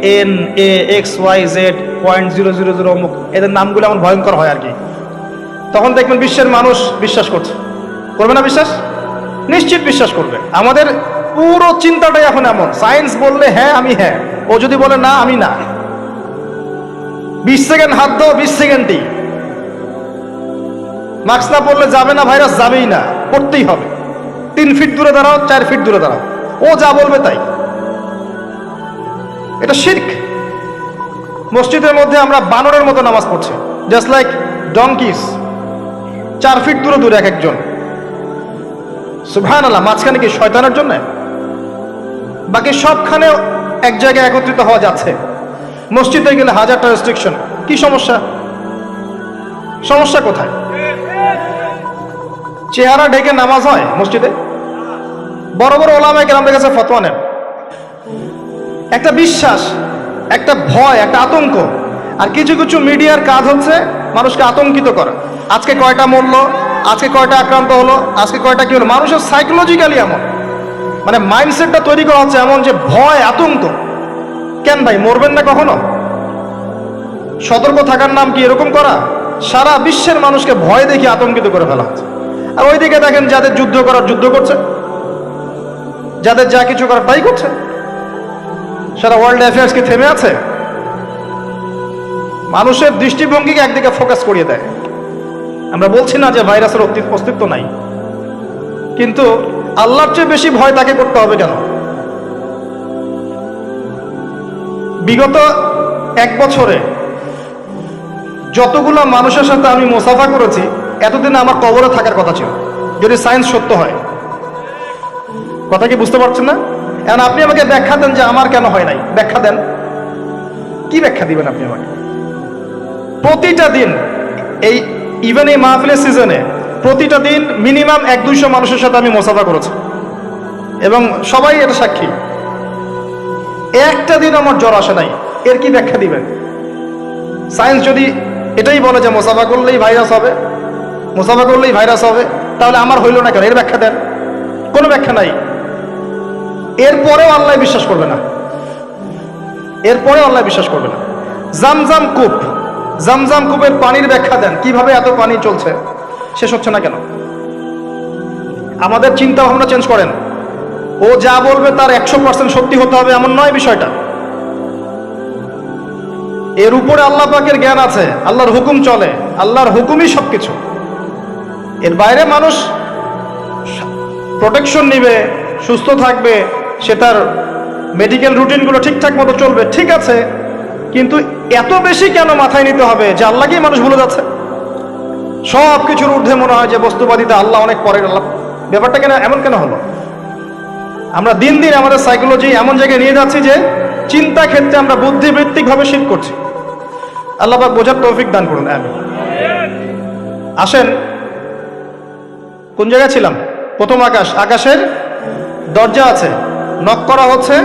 NAXYZ.000 অমুক, এদের নামগুলো এমন ভয়ঙ্কর হয় আর কি। তখন দেখবেন বিশ্বের মানুষ বিশ্বাস করবে না বিশ্বাস? নিশ্চিত বিশ্বাস করবে। আমাদের পুরো চিন্তাটাই এখন এমন, সায়েন্স বললে হ্যাঁ আমি হ্যাঁ, ও যদি বলে না আমি না। 20 সেকেন্ড হাত দাও, 20 সেকেন্ডই। মাস্ক না পরলে যাবে না, ভাইরাস যাবেই না, পড়তেই হবে। 3 ফিট দূরে দাঁড়াও, 4 ফিট দূরে দাঁড়াও, ও যা বলবে তাই। এটা শিরক। মসজিদের মধ্যে আমরা বানরের মতো নামাজ পড়ছি, জাস্ট লাইক ডঙ্কিস। 4 ফিট দূরে দূরে এক একজন। সুবহানাল্লাহ। মাঝখানে কি শয়তানের জন্য? বাকি সবখানে এক জায়গায় একত্রিত হওয়া যাচ্ছে। মসজিদে গেলে 1000টা রেস্ট্রিকশন। কি সমস্যা? সমস্যা কোথায়? চেহারা ঢেকে নামাজ হয় মসজিদে? বড় বড় ওলামায়ে কেরামদের কাছে ফতোয়া নেন। একটা বিশ্বাস, একটা ভয়, একটা আতঙ্ক। আর কিছু কিছু মিডিয়ার কাজ হচ্ছে মানুষকে আতঙ্কিত করা। আজকে কয়টা মরলো, আজকে কয়টা আক্রান্ত হলো, আজকে কয়টা কি হলো। মানুষের সাইকোলজিক্যালি এমন, মানে মাইন্ডসেটটা তৈরি করা হচ্ছে এমন যে ভয়, আতঙ্ক। কেন ভাই, মরবেন না কখনো? সতর্ক থাকার নাম কি এরকম করা? সারা বিশ্বের মানুষকে ভয় দেখে আতঙ্কিত করে ফেলা হচ্ছে। আর ওইদিকে দেখেন যাদের যুদ্ধ করার যুদ্ধ করছে, যাদের যা কিছু করার তাই করছে। সারা ওয়ার্ল্ড অ্যাফেয়ার্স কি থেমে আছে? মানুষের দৃষ্টিভঙ্গিকে একদিকে ফোকাস করিয়ে দেয়। আমরা বলছি না যে ভাইরাসের অস্তিত্ব নাই, কিন্তু আল্লাহর চেয়ে বেশি ভয় তাকে করতে হবে কেন? বিগত 1 বছরে যতগুলো মানুষের সাথে আমি মুসাফা করেছি, এতদিন আমার কবরে থাকার কথা ছিল, যদি সায়েন্স সত্য হয়। কথা কি বুঝতে পারছেন না? এখন আপনি আমাকে ব্যাখ্যা দেন যে আমার কেন হয় নাই, ব্যাখ্যা দেন। কি ব্যাখ্যা দিবেন আপনি আমাকে? প্রতিটা দিন এই ইভেন এই মাহফিলের সিজনে প্রতিটা দিন মিনিমাম 100-200 মানুষের সাথে আমি মুসাফা করেছি, এবং সবাই এটা সাক্ষী। একটা দিন আমার জ্বর আসে নাই, এর কি ব্যাখ্যা দিবেন? সায়েন্স যদি এটাই বলে যে মুসাফা করলেই ভাইরাস হবে, মুসাফা করলেই ভাইরাস হবে, তাহলে আমার হইল না কেন? এর ব্যাখ্যা দেন। কোনো ব্যাখ্যা নাই। এরপরেও আল্লাহ বিশ্বাস করবে না, এরপরেও আল্লাহ বিশ্বাস করবে না। জামজাম কূপ, জামজাম কূপের পানির ব্যাখ্যা দেন, কিভাবে এত পানি চলছে, শেষ হচ্ছে না কেন? আমাদের চিন্তা ভাবনা চেঞ্জ করেন। ও যা বলবে তার 100% সত্যি হতে হবে এমন নয় বিষয়টা। এর উপরে আল্লাহ পাকের জ্ঞান আছে, আল্লাহর হুকুম চলে, আল্লাহর হুকুমই সবকিছু। এর বাইরে মানুষ প্রোটেকশন নিবে, সুস্থ থাকবে, সে তার মেডিকেল রুটিনগুলো ঠিকঠাক মতো চলবে, ঠিক আছে, কিন্তু এত বেশি কেন মাথায় নিতে হবে যে আল্লাহকেই মানুষ ভুলে যাচ্ছে? সব কিছুর ঊর্ধ্বে মনে হয় যে বস্তুবাদিতা আল্লাহ অনেক পরের। আল্লাহ ব্যাপারটা কেন এমন কেন হলো? আমরা দিন দিন আমাদের সাইকোলজি এমন জায়গায় নিয়ে যাচ্ছি যে চিন্তা ক্ষেত্রে আমরা বুদ্ধিবৃত্তিকভাবে শিফট করছি। আল্লাহ পাক বোঝার তৌফিক দান করুন। আমি আসেন, কোন জায়গায় ছিলাম? প্রথম আকাশ, আকাশের দরজা আছে, নক করা হচ্ছে।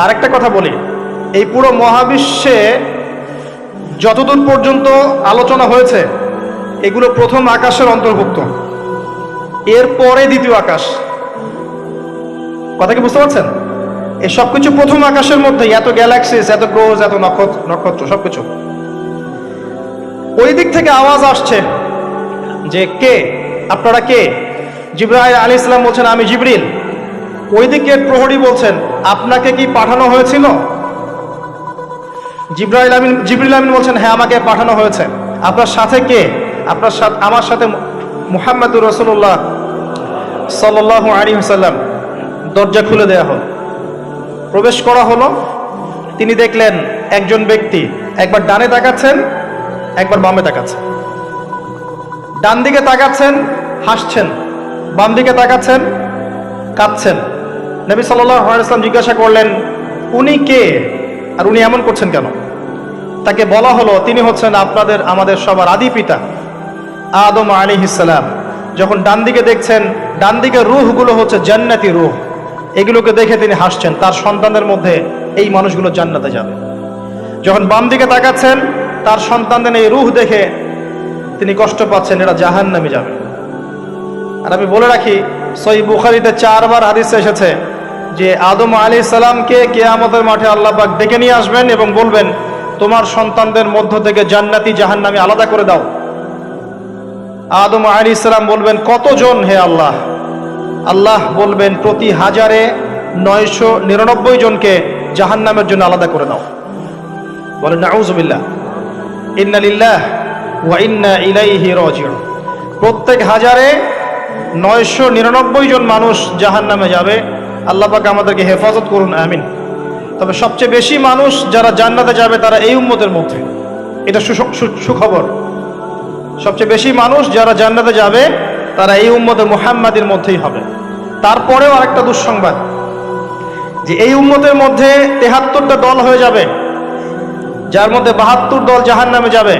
আরেকটা কথা বলি, এই পুরো মহাবিশ্বে যতদূর পর্যন্ত আলোচনা হয়েছে এগুলো প্রথম আকাশের অন্তর্ভুক্ত, এরপরে দ্বিতীয় আকাশ। কথা কি বুঝতে পারছেন? এই সবকিছু প্রথম আকাশের মধ্যে, এত গ্যালাক্সিস, এত গ্রহ, এত নক্ষত্র সবকিছু। ওই দিক থেকে আওয়াজ আসছে যে কে আপনারা, কে? জিবরাইল আলাইহিস সালাম বলছেন আমি জিবরিল। ওই দিকের প্রহরী বলছেন আপনাকে কি পাঠানো হয়েছিল? জিবরিল আমিন বলছেন হ্যাঁ আমাকে পাঠানো হয়েছে। আপনার সাথে কে? আপনার সাথে, আমার সাথে মুহাম্মদুর রাসূলুল্লাহ সাল্লাল্লাহু আলাইহি ওয়াসাল্লাম। দরজা খুলে দেয়া হলো, প্রবেশ করা হলো। তিনি দেখলেন একজন ব্যক্তি একবার ডানে তাকাচ্ছেন, একবার বামে তাকাচ্ছেন। ডান দিকে তাকাচ্ছেন, হাসছেন, বাম দিকে তাকাচ্ছেন, কাঁদছেন। নবী সাল্লাল্লাহু আলাইহি ওয়াসাল্লাম জিজ্ঞাসা করলেন উনি কে আর উনি এমন করছেন কেন? তাকে বলা হলো তিনি হচ্ছেন আমাদের সবার আদি পিতা আদম আলাইহিস সালাম। যখন ডান দিকে দেখছেন, ডান দিকে রূহগুলো হচ্ছে জান্নাতি রূহ, এগুলোকে দেখে তিনি হাসছেন, তার সন্তানদের মধ্যে এই মানুষগুলো জান্নাতে যাবে। যখন বাম দিকে তাকাচ্ছেন, তার সন্তানদের এই রূহ দেখে তিনি কষ্ট পাচ্ছেন, এরা জাহান্নামে যাবে। আর আমি বলে রাখি, সহিহ বুখারীতে 4 বার হাদিসে এসেছে যে আদম আলাইহিস সালামকে কিয়ামতের মাঠে আল্লাহ পাক ডেকে নিয়ে আসবেন এবং বলবেন, তোমার সন্তানদের মধ্য থেকে জান্নাতি জাহান্নামী আলাদা করে দাও। আদম আলাইহিস সালাম বলবেন, কতজন হে আল্লাহ? আল্লাহ বলবেন, প্রতি 1000-এ 999 জনকে জাহান্নামের জন্য আলাদা করে দাও। বলেন নাউযুবিল্লাহ, ইন্না লিল্লাহ ওয়া ইন্না ইলাইহি রাজিউন। প্রত্যেক 1000-এ 999 জন মানুষ জাহান্নামে যাবে। আল্লাহ পাক আমাদেরকে হেফাজত করুন, আমিন। তবে সবচেয়ে বেশি মানুষ যারা জান্নাতে যাবে তারা এই উম্মতের মধ্যে, এটা সুখবর। সবচেয়ে বেশি মানুষ যারা জান্নাতে যাবে তারা এই উম্মতে মুহাম্মাদের মধ্যেই হবে। তারপরেও আরেকটা দুঃসংবাদ, যে এই উম্মতের মধ্যে 73টা দল হয়ে যাবে, যার মধ্যে 72 দল জাহান্নামে যাবে,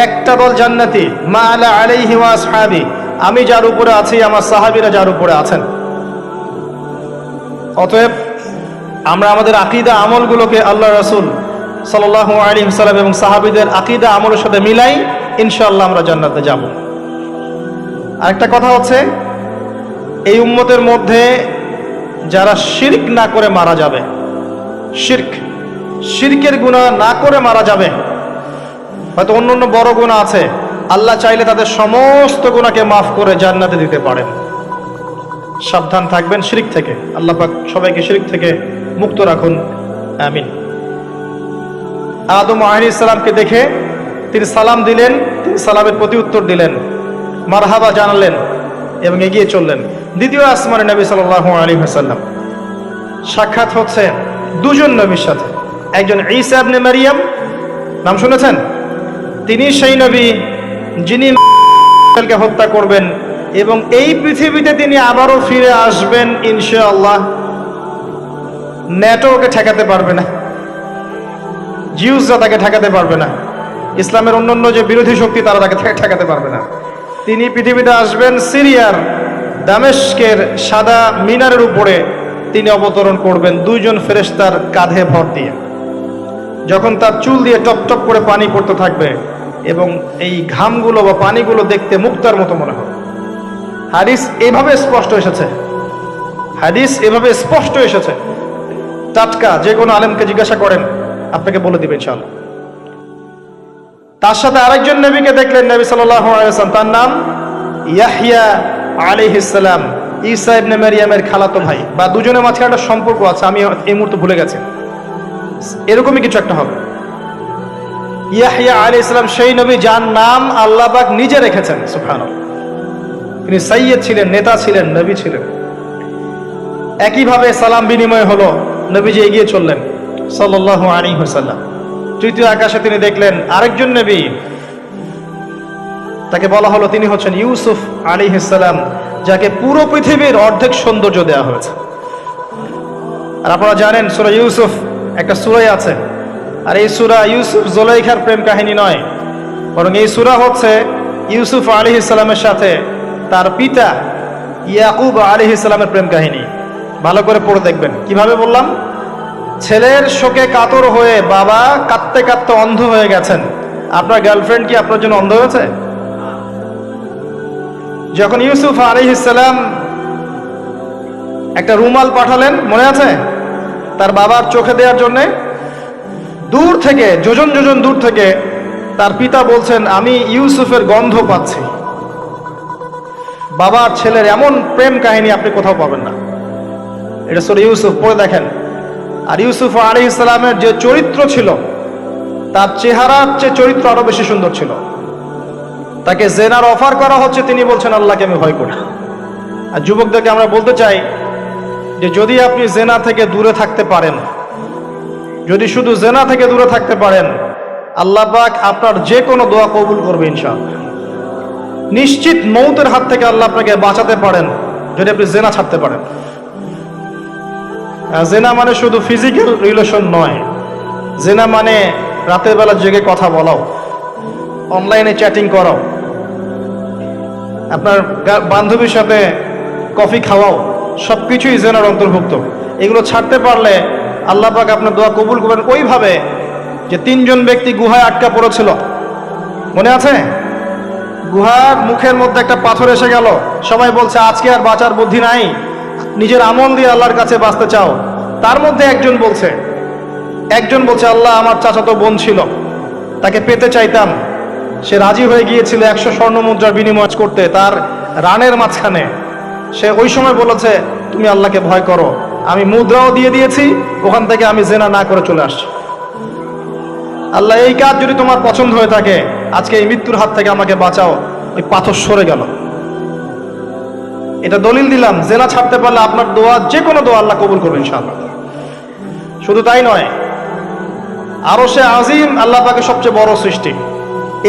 একটা দল জান্নাতি। মা আলা আলাইহি ওয়া আসহাবি, আমি যার উপরে আছি, আমার সাহাবীরা যার উপরে আছেন। অতএব আমরা আমাদের আকীদা আমলগুলোকে আল্লাহ রাসূল সাল্লাল্লাহু আলাইহি ওয়াসাল্লাম এবং সাহাবীদের আকীদা আমলের সাথে মিলাই, ইনশাআল্লাহ আমরা জান্নাতে যাব। আরেকটা কথা হচ্ছে, এই উম্মতের মধ্যে যারা শিরক না করে মারা যাবে, শিরকের গুনাহ না করে মারা যাবে, হয়তো অন্য বড় গুনাহ আছে, আল্লাহ চাইলে তাদের সমস্ত গুনাহকে মাফ করে জান্নাতে দিতে পারেন। সাবধান থাকবেন শিরক থেকে। আল্লাহ পাক সবাইকে শিরক থেকে মুক্ত রাখুন, আমিন। আদম আলাইহিস সালামকে দেখে তিনি সালাম দিলেন, তিনি সালামের প্রতি উত্তর দিলেন, মারহাবা জানালেন এবং এগিয়ে চললেন। দ্বিতীয় আসমানে নবী সাল্লাল্লাহু আলাইহি ওয়াসাল্লাম সাক্ষাৎ হচ্ছে দুজন নবীর সাথে। একজন ঈসা ইবনে মারিয়াম, নাম শুনেছেন? তিনি সেই নবী যিনি কে হত্যা করবেন এবং এই পৃথিবীতে তিনি আবারও ফিরে আসবেন ইনশাআল্লাহ। ন্যাটো ওকে ঠেকাতে পারবে না, জিউসরা তাকে ঠেকাতে পারবে না, ইসলামের অন্যান্য যে বিরোধী শক্তি তারা তাকে ঠেকাতে পারবে না। তিনি পৃথিবীতে আসবেন, সিরিয়ার দামেস্কের সাদা মিনারের উপরে তিনি অবতরণ করবেন দুইজন ফেরেশতার কাঁধে ভর দিয়ে। যখন তার চুল দিয়ে টপ টপ করে পানি পড়তে থাকবে এবং এই ঘামগুলো বা পানিগুলো দেখতে মুক্তার মতো মনে হবে। হাদিস এভাবে স্পষ্ট এসেছে, হাদিস এভাবে স্পষ্ট এসেছে, টাটকা। যে কোনো আলেমকে জিজ্ঞাসা করেন, আপনাকে বলে দিবেন ইনশাআল্লাহ। তার সাথে আরেকজন নবীকে দেখলেন, নবী সাল্লাল্লাহু আলাইহি ওয়াসাল্লাম, তার নাম ইয়াহইয়া আলাইহিস সালাম, ঈসা ইবনে মারিয়ামের খালাতো ভাই, বা দুজনের মাঝখানে একটা সম্পর্ক আছে, আমি এই মুহূর্তে ভুলে গেছি, এরকমই কিছু একটা হবে। ইয়াহইয়া আলাইহিস সালাম সেই নবী যার নাম আল্লাহ পাক নিজে রেখেছেন, সুবহানাল্লাহ। তিনি সাইয়্যিদ ছিলেন, নেতা ছিলেন, নবী ছিলেন। একইভাবে সালাম বিনিময় হলো, নবীজি এগিয়ে চললেন সাল্লাল্লাহু আলাইহি ওয়াসাল্লাম। তৃতীয় আকাশে তিনি দেখলেন আরেকজন নবী, তাকে বলা হলো তিনি হচ্ছেন ইউসুফ আলাইহিস সালাম, যাকে পুরো পৃথিবীর অর্ধেক সৌন্দর্য দেওয়া হয়েছে। আর আপনারা জানেন সূরা ইউসুফ একটা সূরাই আছে, আর এই সূরা ইউসুফ জুলাইখার প্রেম কাহিনী নয়, বরং এই সূরা হচ্ছে ইউসুফ আলাইহিস সালামের সাথে তার পিতা ইয়াকুব আলাইহিস সালামের প্রেম কাহিনী। ভালো করে পড়ে দেখবেন। কিভাবে বললাম? ছেলের শোকে কাতর হয়ে বাবা কাঁদতে কাঁদতে অন্ধ হয়ে গেছেন। আপনার গার্লফ্রেন্ড কি আপনার জন্য অন্ধ হয়েছে? যখন ইউসুফ আলাইহিস সালাম একটা রুমাল পাঠালেন, মনে আছে, তার বাবার চোখে দেওয়ার জন্য, দূর থেকে, যোজন যোজন দূর থেকে তার পিতা বলছেন, আমি ইউসুফের গন্ধ পাচ্ছি। বাবার ছেলের এমন প্রেম কাহিনী আপনি কোথাও পাবেন না। এটা সূরা ইউসুফ, পড়ে দেখেন। আর ইউসুফ আলাইহিস সালামের যে চরিত্র ছিল, তার চেহারার চেয়ে চরিত্র আরো বেশি সুন্দর ছিল। তাকে জেনার অফার করা হচ্ছে, তিনি বলছেন আল্লাহকে আমি ভয় করি। আর যুবকদেরকে আমরা বলতে চাই যে যদি আপনি জেনা থেকে দূরে থাকতে পারেন, যদি শুধু জেনা থেকে দূরে থাকতে পারেন, আল্লাহ পাক আপনার যে কোনো দোয়া কবুল করবে ইনশাআল্লাহ। নিশ্চিত মৌতের হাত থেকে আল্লাহ আপনাকে বাঁচাতে পারেন যদি আপনি জেনা ছাড়তে পারেন। জেনা মানে শুধু ফিজিক্যাল রিলেশন নয়, জেনা মানে রাতের বেলা জেগে কথা বলাও, অনলাইনে চ্যাটিং করাও, আপনার বান্ধবীর সাথে কফি খাওয়াও, সবকিছুই জেনার অন্তর্ভুক্ত। এগুলো ছাড়তে পারলে আল্লাহ পাক আপনার দোয়া কবুল করবেন। ওইভাবে যে 3 জন ব্যক্তি গুহায় আটকা পড়েছিল, মনে আছে? গুহার মুখের মধ্যে একটা পাথর এসে গেল, সবাই বলছে আজকে আর বাঁচার বুদ্ধি নাই, নিজের আমল দিয়ে আল্লাহর কাছে বাঁচতে চাও, তার মধ্যে একজন বলছে আল্লাহ আমার চাচাতো বোন ছিল, তাকে পেতে চাইতাম, সে রাজি হয়ে গিয়েছিল 100 স্বর্ণ মুদ্রার বিনিময় করতে তার রানের মাঝখানে। সে ওই সময় বলেছে তুমি আল্লাহকে ভয় করো, আমি মুদ্রাও দিয়ে দিয়েছি, ওখান থেকে আমি জেনা না করে চলে আসছি। আল্লাহ এই কাজ যদি তোমার পছন্দ হয়ে থাকে, আজকে এই মৃত্যুর হাত থেকে আমাকে বাঁচাও। ওই পাথর সরে গেল। এটা দলিল দিলাম, জেনা ছাড়তে পারলে আপনার দোয়া, যে কোনো দোয়া আল্লাহ কবুল করবে ইনশাআল্লাহ। শুধু তাই নয়, আরশে আজিম আল্লাহ পাকের সবচেয়ে বড় সৃষ্টি,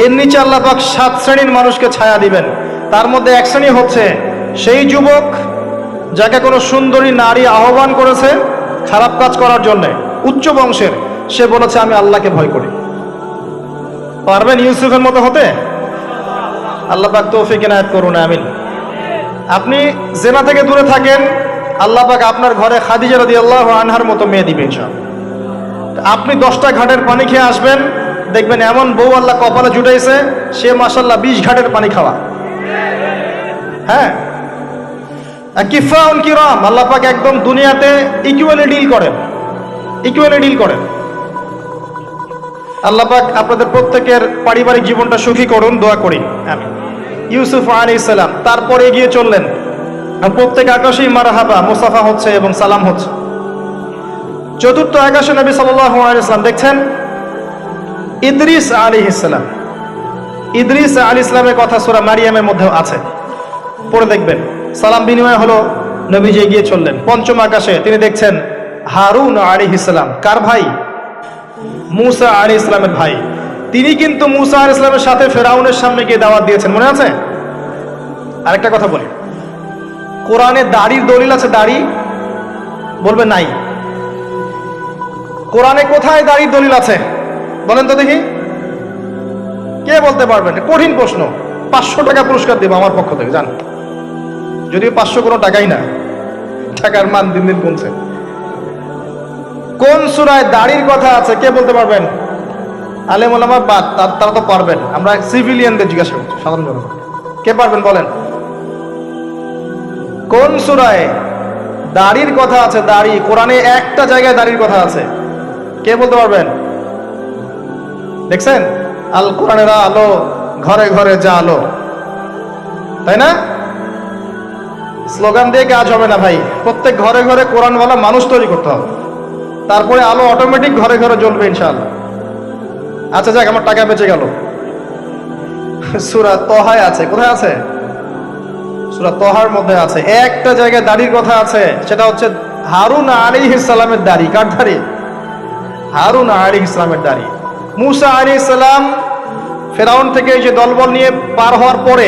এর নিচে আল্লাহ পাক 7 শ্রেণীর মানুষকে ছায়া দিবেন। তার মধ্যে এক শ্রেণী হচ্ছে সেই যুবক যাকে কোনো সুন্দরী নারী আহ্বান করেছে খারাপ কাজ করার জন্য, উচ্চ বংশের, সে বলেছে আমি আল্লাহকে ভয় করি। পারবেন ইউসুফের মতো হতে? আল্লাহ পাক তৌফিক ইনায়াত করুন, আমিন। আপনি জেনা থেকে দূরে থাকেন, আল্লাহ পাক আপনার ঘরে খাদিজা রাদিয়াল্লাহু আনহার মতো মেয়ে দিবে ইনশাআল্লাহ। আপনি 10টা ঘাটের পানি খেয়ে আসবেন, দেখবেন এমন বউ আল্লাহ কপালে জুটাইছে, সে মাশাআল্লাহ 20 ঘাটের পানি খাওয়া। হ্যাঁ, কিফাউন কিরাম, আল্লাহ পাক একদম দুনিয়াতে ইকুয়ালি ডিল করেন। আল্লাহ পাক আপনাদের প্রত্যেকের পারিবারিক জীবনটা সুখী করুন, দোয়া করি আমিন। ইউসুফ আলাইহিস সালাম তারপরে এগিয়ে চললেন, প্রত্যেক আকাশেই মারহাবা মুসাফা হচ্ছে এবং সালাম হচ্ছে। চতুর্থ আকাশে নবী সাল্লাল্লাহু আলাইহি ওয়াসাল্লাম দেখছেন ইদ্রিস আলাইহিস সালাম। ইদ্রিস আলাইহিস সালামের কথা সূরা মারিয়ামের মধ্যেও আছে, পড়ে দেখবেন। সালাম বিনিময় হলো, নবীজি এগিয়ে চললেন। পঞ্চম আকাশে তিনি দেখছেন হারুন আলাইহিস সালাম। কার ভাই? মুসা আলাইহিস সালামের ভাই। তিনি কিন্তু মুসা আলাইহিস সালামের সাথে ফেরাউনের সামনে গিয়ে দাওয়াত দিয়েছেন, মনে আছে? আরেকটা কথা বলি, কোরআনে দাড়ির দলিল আছে? দাড়ি বলবে নাই। কোরআনে কোথায় দাড়ির দলিল আছে বলেন তো দেখি, কে বলতে পারবেন? কঠিন প্রশ্ন, 500 টাকা পুরস্কার দেবো আমার পক্ষ থেকে, জান। যদিও 500 কোনো টাকাই না, টাকার মান দিন দিন কমছে। কোন সূরায় দাড়ির কথা আছে কে বলতে পারবেন? আলেম ওলামা বাদ, তারা তো পারবেন, আমরা সিভিলিয়ানদের জিজ্ঞাসা করছি, সাধারণ জনগণ। কে পারবেন বলেন? কোন সূরায় দাড়ির কথা আছে? দাড়ি কোরআনে একটা জায়গায় দাড়ির কথা আছে, কে বলতে পারবেন? দেখছেন, আল কোরআনের আলো ঘরে ঘরে যা আলো, তাই না? স্লোগান দিয়ে কাজ হবে না ভাই, প্রত্যেক ঘরে ঘরে কোরআনওয়ালা মানুষ তৈরি করতে হবে, তারপরে আলো অটোমেটিক ঘরে ঘরে জ্বলবে ইনশাআল্লাহ। আচ্ছা যাক, আমার টাকা বেঁচে গেল। সূরা তহায় আছে, কোথায় আছে? সূরা তহার মধ্যে আছে, একটা জায়গায় দাড়ির কথা আছে, সেটা হচ্ছে হারুন আলাইহিস সালামের দাড়ি। কার দাড়ি? হারুন আলাইহিস সালামের দাড়ি। মুসা আলাইহিস সালাম ফেরাউন থেকে এই যে দলবল নিয়ে পার হওয়ার পরে,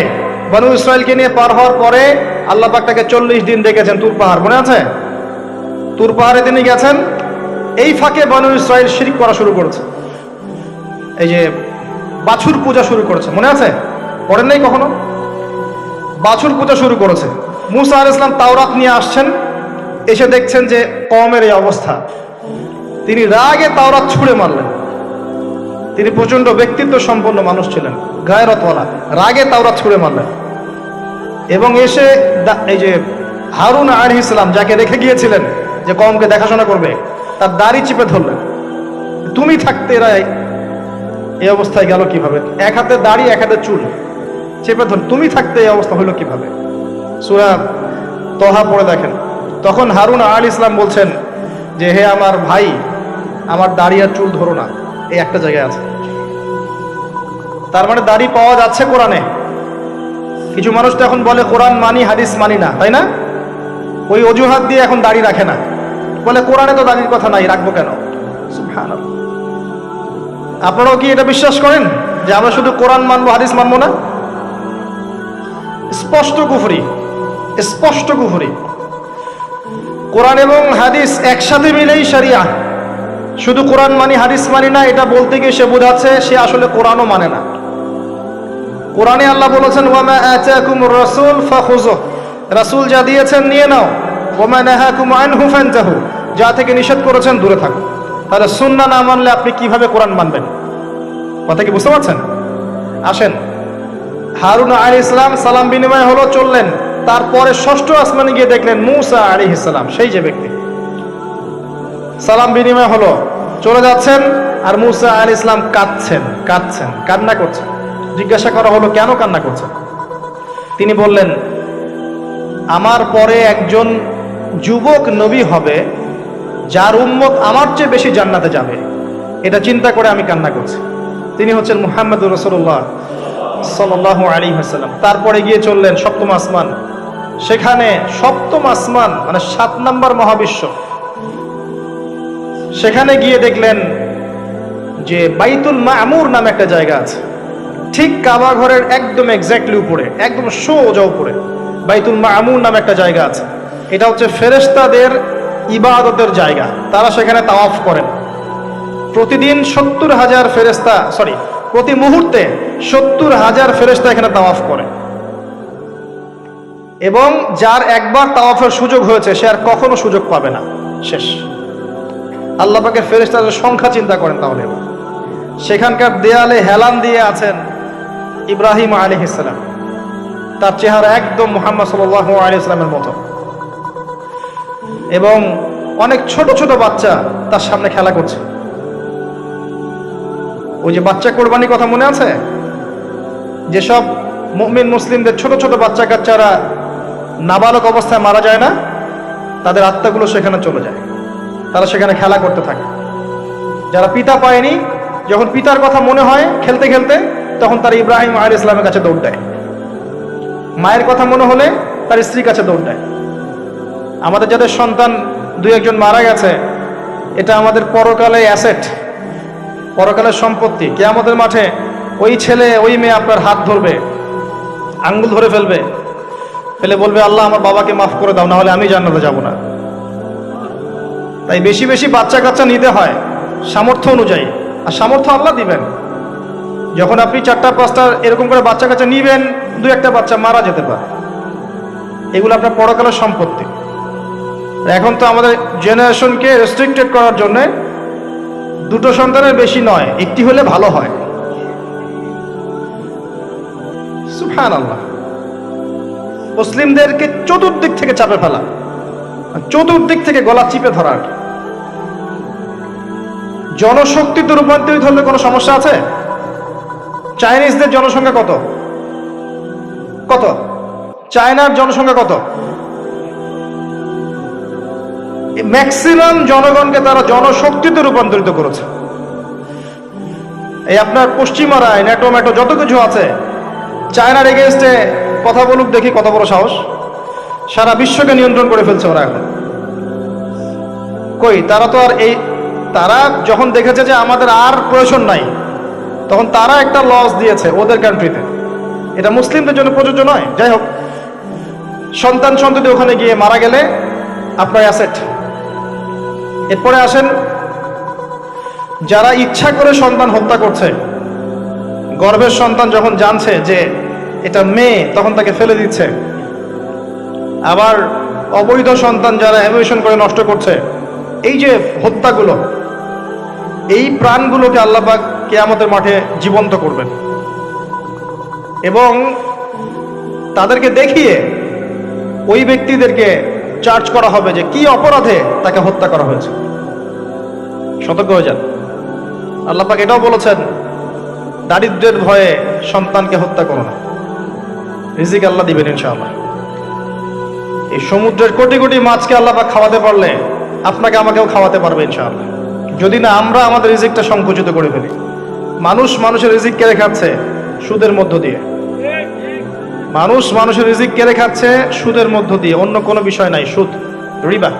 বনু ইসরায়েলকে নিয়ে পার হওয়ার পরে আল্লাহ পাক তাকে 40 দিন দেখেছেন তুর পাহাড়, মনে আছে? তুর পাহাড়ে তিনি গেছেন, এই ফাঁকে বনু ইসরায়েল শিরক করা শুরু করেছে, এই যে বাছুর পূজা শুরু করেছে, মনে আছে? পড়েন নাই কখনো? বাছুর পূজা শুরু করেছে। মুসা আলাইহিস সালাম তাওরাত নিয়ে আসছেন, এসে দেখছেন যে কওমের এই অবস্থা, তিনি রাগে তাওরাত ছুঁড়ে মারলেন। তিনি প্রচন্ড ব্যক্তিত্ব সম্পন্ন মানুষ ছিলেন, গায়রতওয়ালা, রাগে তাওরাত ছুঁড়ে মারলেন এবং এসে এই যে হারুন আলাইহিস সালাম যাকে রেখে গিয়েছিলেন যে কওমকে দেখাশোনা করবে, তার দাড়ি চিপে ধরলেন। তুমি থাকতে এরা এই অবস্থায় গেল কিভাবে? এক হাতে দাড়ি, এক হাতে চুল, চেপে ধর, তুমি থাকতে এই অবস্থা হলো কিভাবে? সূরা তহা পড়ে দেখেন। তখন হারুন আলাইহিস সালাম বলছেন যে হে আমার ভাই, আমার দাড়ি আর চুল ধরো না, এই একটা জায়গায় আছে। তার মানে দাড়ি পাওয়া যাচ্ছে কোরআনে। কিছু মানুষ তো এখন বলে কোরআন মানি হাদিস মানি না, তাই না? ওই অজুহাত দিয়ে এখন দাড়ি রাখে না, বলে কোরআনে তো দাড়ির কথা নাই, রাখবো কেন? সুবহানাল্লাহ। আপনারাও কি এটা বিশ্বাস করেন যে আমরা শুধু কোরআন মানবো, হাদিস মানবো না? স্পষ্ট কুফরি, স্পষ্ট কুফরি। কোরআন এবং হাদিস একসাথে মিলেই শরিয়া। শুধু কোরআন মানি হাদিস মানি না এটা বলতে গিয়ে সে বোঝাচ্ছে সে আসলে কোরআনও মানে না। কোরআনে আল্লাহ বলেছেন ওয়ামা আতাকুমুর রাসূল ফাখুযুহ, রাসূল যা দিয়েছেন নিয়ে নাও, ওয়ামা নাহাকুম আনহু ফানতাহু, যা থেকে নিষেধ করেছেন দূরে থাকো। তাহলে সুন্নাহ না মানলে আপনি কিভাবে কোরআন মানবেন? কথা কি বুঝতে পারছেন? আসেন, হারুন আলাইহিস সালাম সালাম বিনিময় হলো, চললেন, তারপরে ষষ্ঠ আসমানে গিয়ে দেখলেন মূসা আলাইহিস সালাম, সেই যে ব্যক্তি। সালাম বিনিময় হলো, চলে যাচ্ছেন, আর মূসা আলাইহিস সালাম কাঁদছেন, কান্না করছেন। জিজ্ঞাসা করা হলো, কেন কান্না করছেন? তিনি বললেন, আমার পরে একজন যুবক নবী হবে যার উম্মত আমার চেয়ে বেশি জান্নাতে যাবে, এটা চিন্তা করে আমি কান্না করছি। তিনি হচ্ছেন মুহাম্মদুর রাসূলুল্লাহ সাল্লাল্লাহু আলাইহি ওয়াসাল্লাম। তারপরে গিয়ে চললেন সপ্তম আসমান। সেখানে সপ্তম আসমান মানে 7 নম্বর মহাবিশ্ব, সেখানে গিয়ে দেখলেন যে বাইতুল মামুর নামে একটা জায়গা আছে, ঠিক কাবা ঘরের একদম এক্স্যাক্টলি উপরে, একদম সোজা উপরে বাইতুল মামুর নামে একটা জায়গা আছে। এটা হচ্ছে ফেরেশতাদের ইবাদতের জায়গা, তারা সেখানে তাওয়াফ করেন। প্রতিদিন 70,000 ফেরেশতা, প্রতি মুহূর্তে 70,000 ফেরেশতা এখানে তাওয়াফ করে। এবং যার একবার তাওয়াফের সুযোগ হয়েছে সে আর কখনো সুযোগ পাবে না, শেষ। আল্লাহ পাকের ফেরেশতাদের সংখ্যা চিন্তা করেন তাহলে। সেখানকার দেয়ালে হেলান দিয়ে আছেন ইব্রাহিম আলাইহিস সালাম, তার চেহারা একদম মুহাম্মদ সাল্লাল্লাহু আলাইহি ওয়াসাল্লামের মতো। এবং অনেক ছোট ছোট বাচ্চা তার সামনে খেলা করছে। ওই যে বাচ্চা কোরবানির কথা মনে আছে, যেসব মুমিন মুসলিমদের ছোট ছোট বাচ্চা কাচ্চারা নাবালক অবস্থায় মারা যায় না, তাদের আত্মাগুলো সেখানে চলে যায়, তারা সেখানে খেলা করতে থাকে। যারা পিতা পায়নি, যখন পিতার কথা মনে হয় খেলতে খেলতে, তখন তারা ইব্রাহিম আলাইহিস সালামের কাছে দৌড় দেয়। মায়ের কথা মনে হলে তার স্ত্রীর কাছে দৌড় দেয়। আমাদের যাদের সন্তান 2-1 মারা গেছে, এটা আমাদের পরকালে অ্যাসেট, পরকালের সম্পত্তি। কিয়ামতের মাঠে ওই ছেলে ওই মেয়ে আপনার হাত ধরবে, আঙ্গুল ধরে ফেলবে, ফেলে বলবে, আল্লাহ আমার বাবাকে মাফ করে দাও, না হলে আমি জান্নাতে যাব না। তাই বেশি বেশি বাচ্চা কাচ্চা নিতে হয় সামর্থ্য অনুযায়ী, আর সামর্থ্য আল্লাহ দিবেন। যখন আপনি 4-5টা এরকম করে বাচ্চা কাচ্চা নিবেন, 2-1টা বাচ্চা মারা যেতে পারে, এগুলো আপনার পরকালের সম্পত্তি। এখন তো আমাদের জেনারেশনকে রেস্ট্রিক্টেড করার জন্য 2টো সন্তানের বেশি নয়, 1টি হলে ভালো হয়। সুবহানাল্লাহ। মুসলিমদেরকে চতুর্দিক থেকে চাপে ফেলা, চতুর্দিক থেকে গলা চিপে ধরা। জনশক্তিতে রূপান্তরিত হলে কোনো সমস্যা আছে? চাইনিজদের জনসংখ্যা কত? চায়নার জনসংখ্যা কত? ম্যাক্সিমাম জনগণকে তারা জনশক্তিতে রূপান্তরিত করেছে। এই আপনার পশ্চিমারায় ন্যাটো ম্যাটো যত কিছু আছে, চায়নার এগেইনস্টে কথা বলুক দেখি কত বড় সাহস। সারা বিশ্বকে নিয়ন্ত্রণ করে ফেলছে ওরা এখন। কই, তারা তো আর তারা যখন দেখেছে যে আমাদের আর প্রয়োজন নাই, তখন তারা একটা লস দিয়েছে ওদের কান্ট্রিতে। এটা মুসলিমদের জন্য প্রযোজ্য নয়। যাই হোক, সন্তান সন্ততি ওখানে গিয়ে মারা গেলে আপনার অ্যাসেট। এরপরে আসেন যারা ইচ্ছা করে সন্তান হত্যা করছে। গর্ভের সন্তান যখন জানছে যে এটা মেয়ে, তখন তাকে ফেলে দিচ্ছে। আবার অবৈধ সন্তান যারা অ্যাবর্শন করে নষ্ট করছে, এই যে হত্যাগুলো, এই প্রাণগুলোকে আল্লাহ পাক কিয়ামতের মাঠে জীবন্ত করবেন এবং তাদেরকে দেখিয়ে ওই ব্যক্তিদেরকে চার্জ করা হবে যে কি অপরাধে তাকে হত্যা করা হয়েছে। সতর্ক হয়ে যান। আল্লাহ পাক এটাও বলেছেন, দারিদ্র্যের ভয়ে সন্তানকে হত্যা করো না, রিজিক আল্লাহ দিবেন ইনশাআল্লাহ। এই সমুদ্রের কোটি কোটি মাছকে আল্লাহ পাক খাওয়াতে পারলে আপনাকে আমাকেও খাওয়াতে পারবে ইনশাআল্লাহ, যদি না আমরা আমাদের রিজিকটা সংকুচিত করে ফেলি। মানুষের রিজিক কেড়ে খাচ্ছে সুদের মধ্য দিয়ে। মানুষের রিজিক কেড়ে খাচ্ছে সুদের মধ্য দিয়ে, অন্য কোনো বিষয় নাই, সুদ, রিবা।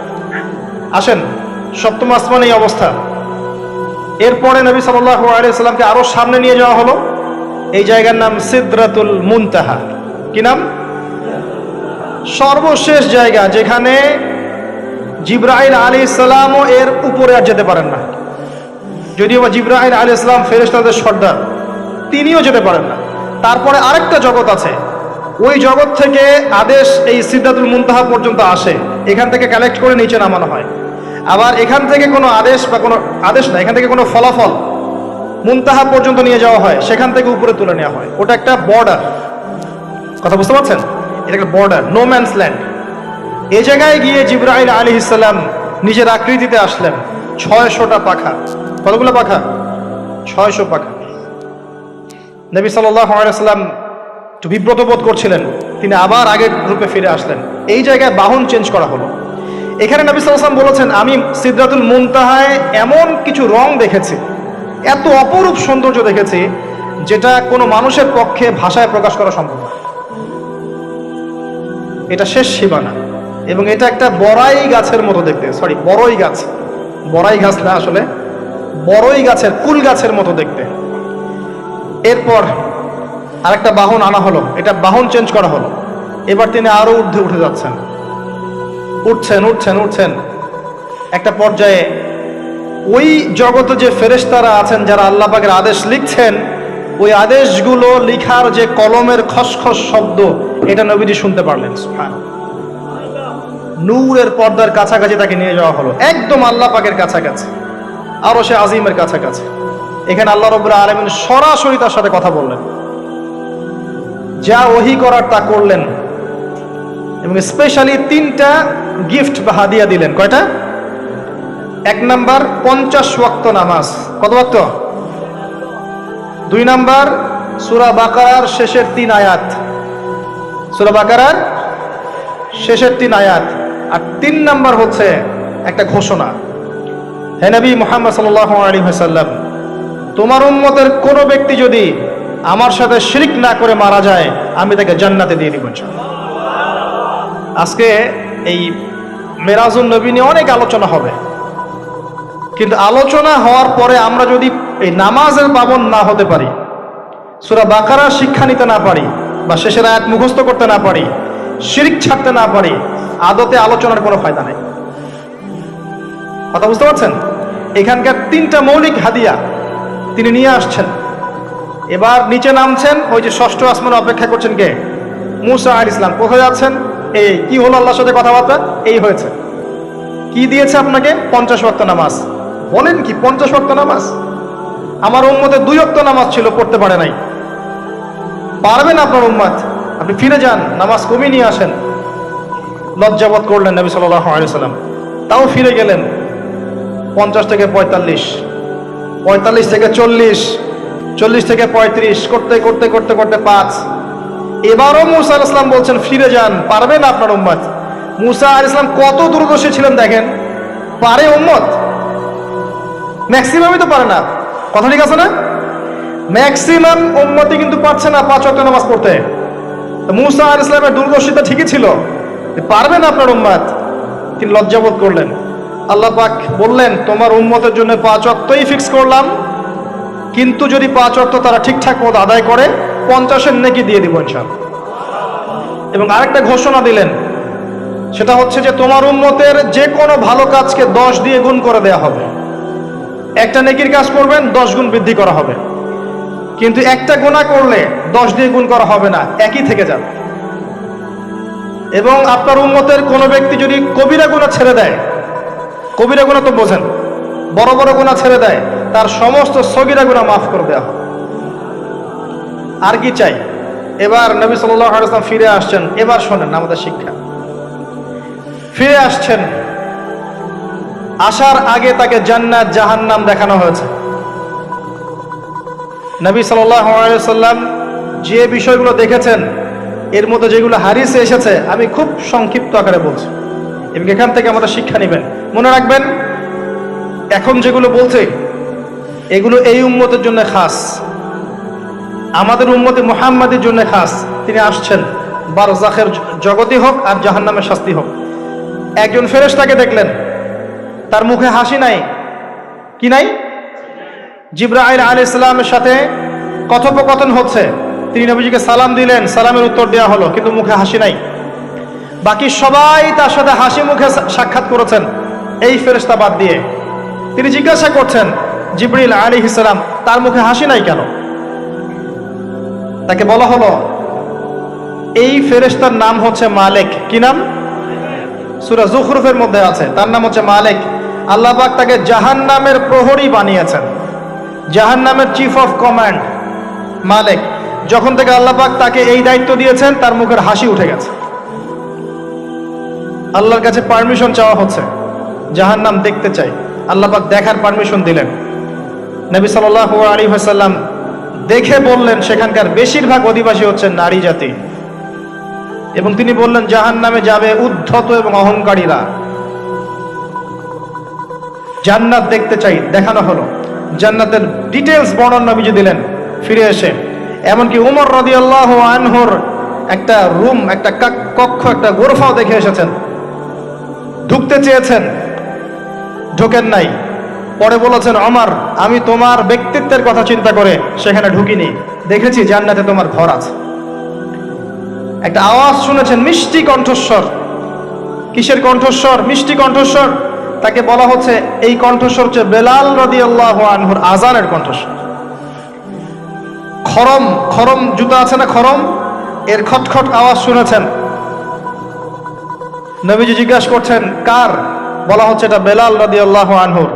আসেন, সপ্তম আসমানে এই অবস্থা। এরপরে নবী সাল্লাল্লাহু আলাইহি ওয়াসাল্লামকে আরো সামনে নিয়ে যাওয়া হলো। এই জায়গার নাম সিদরাতুল মুনতাহা। কি নাম? সর্বশেষ জায়গা, যেখানে জিবরাইল আলাইহিস সালামও এর উপরে আর যেতে পারেন না। যদিও বা জিবরাইল আলাইহিস সালাম ফেরেশতাদের সর্দার, তিনিও যেতে পারেন না। তারপরে আরেকটা জগৎ আছে, ওই জগৎ থেকে আদেশ এই সিদরাতুল মুনতাহা পর্যন্ত আসে, এখান থেকে কালেক্ট করে নিচে নামানো হয়। আবার এখান থেকে কোনো আদেশ বা কোনো আদেশ না, এখান থেকে কোনো ফলাফল মুনতাহা পর্যন্ত নিয়ে যাওয়া হয়, সেখান থেকে উপরে তুলে নেওয়া হয়। ওটা একটা বর্ডার, কথা বুঝতে পারছেন? এটা একটা বর্ডার, নো ম্যানস ল্যান্ড। এই জায়গায় গিয়ে জিবরাইল আলাইহিস সালাম নিজের আকৃতিতে আসলেন। 600টা পাখা। কতগুলো পাখা? 600 পাখা। নবী সাল্লাল্লাহু আলাইহি ওয়াসাল্লাম একটু বিব্রত বোধ করছিলেন, তিনি আবার আগের রূপে ফিরে আসলেন। এই জায়গায় বাহন চেঞ্জ করা হলো। এখানে নবী সাল্লাল্লাহু আলাইহি ওয়াসাল্লাম বলেছেন, আমি সিদরাতুল মুনতাহায় এমন কিছু রং দেখেছি, এত অপরূপ সৌন্দর্য দেখেছি, যেটা কোনো মানুষের পক্ষে ভাষায় প্রকাশ করা সম্ভব না। এটা শেষ সীমানা, এবং এটা একটা বড়াই গাছের মতো দেখতে, সরি বড়ই গাছ, বড়াই গাছ না, আসলে বড়ই গাছের, কুল গাছের মতো দেখতে। এরপর আরেকটা বাহন আনা হলো, এটা বাহন চেঞ্জ করা হলো। এবার তিনি আরো ঊর্ধ্বে উঠে যাচ্ছেন, উঠছেন উঠছেন উঠছেন। একটা পর্যায়ে ওই জগতে যে ফেরেশতারা আছেন যারা আল্লাহ পাকের আদেশ লিখছেন, ওই আদেশগুলো লিখার যে কলমের খসখস শব্দ, এটা নবীজি শুনতে পারলেন। সুবহানাল্লাহ। নূরের পর্দার কাছাকাছি তাকে নিয়ে যাওয়া হলো, একদম আল্লাহ পাকের কাছাকাছি, আরো সে আজিমের কাছাকাছি। এখানে আল্লাহ রাব্বুল আলামিন সরাসরি তার সাথে কথা বললেন, যা ওহী করার তা করলেন, এবং স্পেশালি 3টা গিফট বা হাদিয়া দিলেন। কয়টা? 1 নাম্বার 50 ওয়াক্ত নামাজ। কত ওয়াক্ত? 2 নাম্বার সূরা বাকারার শেষের 3 আয়াত, সূরা বাকারার শেষের 3 আয়াত। আর 3 নাম্বার হচ্ছে একটা ঘোষণা, হে নবী মুহাম্মদ সাল্লাল্লাহু আলাইহি ওয়াসাল্লাম, তোমার উম্মতের কোন ব্যক্তি যদি আমার সাথে শিরক না করে মারা যায়, আমি তাকে জান্নাতে দিয়ে দিব ইনশাআল্লাহ। আজকে এই মেরাজুন নবী নিয়ে অনেক আলোচনা হবে, কিন্তু আলোচনা হওয়ার পরে আমরা যদি এই নামাজের পাবন না হতে পারি, সূরা বাকারার শিক্ষা নিতে না পারি, বা শেষের আয়াত মুখস্থ করতে না পারি, শিরক ছাড়তে না পারি, আদতে আলোচনার কোনো ফায়দা নেই। কথা বুঝতে পারছেন? এখানকার 3টা মৌলিক হাদিয়া তিনি নিয়ে আসছেন। এবার নিচে নামছেন, ওই যে 6ষ্ঠ আসমানে অপেক্ষা করছেন কে? মুসা আলাইহিস সালাম। কোথায় যাচ্ছেন? এই কি হলো আল্লাহর সাথে কথাবার্তা, এই হয়েছে। কি দিয়েছে আপনাকে? 50 ওয়াক্ত নামাজ। বলেন কি 50 ওয়াক্ত নামাজ? আমার উম্মতের 2 ওয়াক্ত নামাজ ছিল, পড়তে পারে নাই। পারবেন আপনার উম্মত? আপনি ফিরে যান, নামাজ কমিয়ে নিয়ে আসেন। লজ্জাবোধ করলেন নবী সাল্লাল্লাহু আলাইহি ওয়াসাল্লাম, তাও ফিরে গেলেন। 50 থেকে 45, 45 থেকে 40, 40 থেকে 35, করতে করতে করতে করতে 5। এবারও মুসা আলাইহিস সালাম বলছেন ফিরে যান, পারবেন আপনার উম্মত? মুসা আলাইহিস সালাম কত দূরদর্শী ছিলেন দেখেন, পারে উম্মত? ম্যাক্সিমামই তো পারে না। কথা ঠিক আছে না? ম্যাক্সিমাম উম্মতই কিন্তু পারছে না 5 ওয়াক্ত নামাজ পড়তে। মুসা আলাইহিস সালামের দূরদর্শিতা ঠিকই ছিল, পারবেন আপনার উম্মত? তিনি লজ্জাবোধ করলেন। আল্লাহ পাক বললেন, তোমার উম্মতের জন্য 5 ওয়াক্তই ফিক্স করলাম, কিন্তু যদি 5 ওয়াক্ত তারা ঠিকঠাক মতো আদায় করে, 50-এর নেকি দিয়ে দিব ইনশাআল্লাহ। এবং আরেকটা ঘোষণা দিলেন, সেটা হচ্ছে যে তোমার উম্মতের যে কোনো ভালো কাজকে 10 দিয়ে গুণ করে দেয়া হবে। একটা নেকির কাজ করবেন, 10 গুণ বৃদ্ধি করা হবে। কিন্তু একটা গুনাহ করলে 10 দিয়ে গুণ করা হবে না, একই থেকে যাবে। এবং আপনার উম্মতের কোনো ব্যক্তি যদি কবিরা গুনাহ ছেড়ে দেয়, কবিরা গুনাহ তো বোঝেন, বড় বড় গুনাহ ছেড়ে দেয়, তার সমস্ত সগীরা গুনাহ মাফ করে দেওয়া হবে। আর কি চাই? এবার নবী সাল্লাল্লাহু আলাইহি ওয়াসাল্লাম ফিরে আসছেন। এবার শোনেন আমাদের শিক্ষা। ফিরে আসছেন, আসার আগে তাকে জান্নাত জাহান্নাম দেখানো হয়েছে। নবী সাল্লাল্লাহু আলাইহি ওয়াসাল্লাম যে বিষয়গুলো দেখেছেন, এর মধ্যে যেগুলো হাদিসে এসেছে, আমি খুব সংক্ষিপ্ত আকারে বলছি, এবং এখান থেকে আমাদের শিক্ষা নেবেন। মনে রাখবেন, এখন যেগুলো বলছে এগুলো এই উম্মতের জন্য খাস, আমাদের উম্মতে মুহাম্মাদের জন্য খাস। তিনি আসছেন, বারজাখের জগতি হোক আর জাহান্নামের শাস্তি হোক। একজন ফেরেশতাকে দেখলেন, তার মুখে হাসি নাই। কি নাই? জিবরাইল আলাইহিস সালামের সাথে কথোপকথন হচ্ছে, তিনি নবীজিকে সালাম দিলেন, সালামের উত্তর দেওয়া হলো, কিন্তু মুখে হাসি নাই। বাকি সবাই তার সাথে হাসি মুখে সাক্ষাৎ করেছেন, এই ফেরেশতা বাদ দিয়ে। তিনি জিজ্ঞাসা করছেন, জিবরিল আলাইহিস সালাম, তার মুখে হাসি নাই কেন? তাকে বলা হলো, এই ফেরেশতার নাম হচ্ছে মালিক। কি নাম? সূরা যুখরুফের মধ্যে আছে, তার নাম হচ্ছে মালিক। আল্লাহ পাক তাকে জাহান্নামের প্রহরী বানিয়েছেন, জাহান্নামের চিফ অফ কমান্ড মালিক। যখন থেকে আল্লাহ পাক তাকে এই দায়িত্ব দিয়েছেন তার মুখের হাসি উঠে গেছে। আল্লাহর কাছে পারমিশন চাওয়া হচ্ছে, জাহান্নাম দেখতে চাই, আল্লাহ পাক দেখার পারমিশন দিলেন। নবী সাল্লাল্লাহু আলাইহি ওয়াসাল্লাম দেখে বললেন সেখানকার বেশিরভাগ অধিবাসী হচ্ছে নারী জাতি, এবং তিনি বললেন জাহান্নামে যাবে উদ্ধত এবং অহংকারীরা। জান্নাত দেখতে চাই, দেখানো হলো। জান্নাতের ডিটেলস বর্ণনা নবীজি দিলেন ফিরে এসে। এমনকি উমর রাদিয়াল্লাহু আনহুর একটা রুম, একটা কক্ষ, একটা গোরফাও দেখে এসেছেন। ঢুকতে চেয়েছেন, ঢোকেন নাই। পরে বলেছেন, ওমর আমি তোমার ব্যক্তিত্বের কথা চিন্তা করে সেখানে ঢুকিনি, দেখেছি জান্নাতে তোমার ঘর আছে। একটা আওয়াজ শুনেছেন, মিষ্টি কণ্ঠস্বর। কিসের কণ্ঠস্বর? মিষ্টি কণ্ঠস্বর। তাকে বলা হচ্ছে এই কণ্ঠস্বর হচ্ছে বেলাল রাদিয়াল্লাহু আনহুর আজানের কণ্ঠস্বর। খরম, খরম জুতা আছে না, খরম, এর খটখট আওয়াজ শুনেছেন। নবীজি জিজ্ঞাসা করছেন কার? বলা হচ্ছে এটা বেলাল রাদিয়াল্লাহু আনহুর।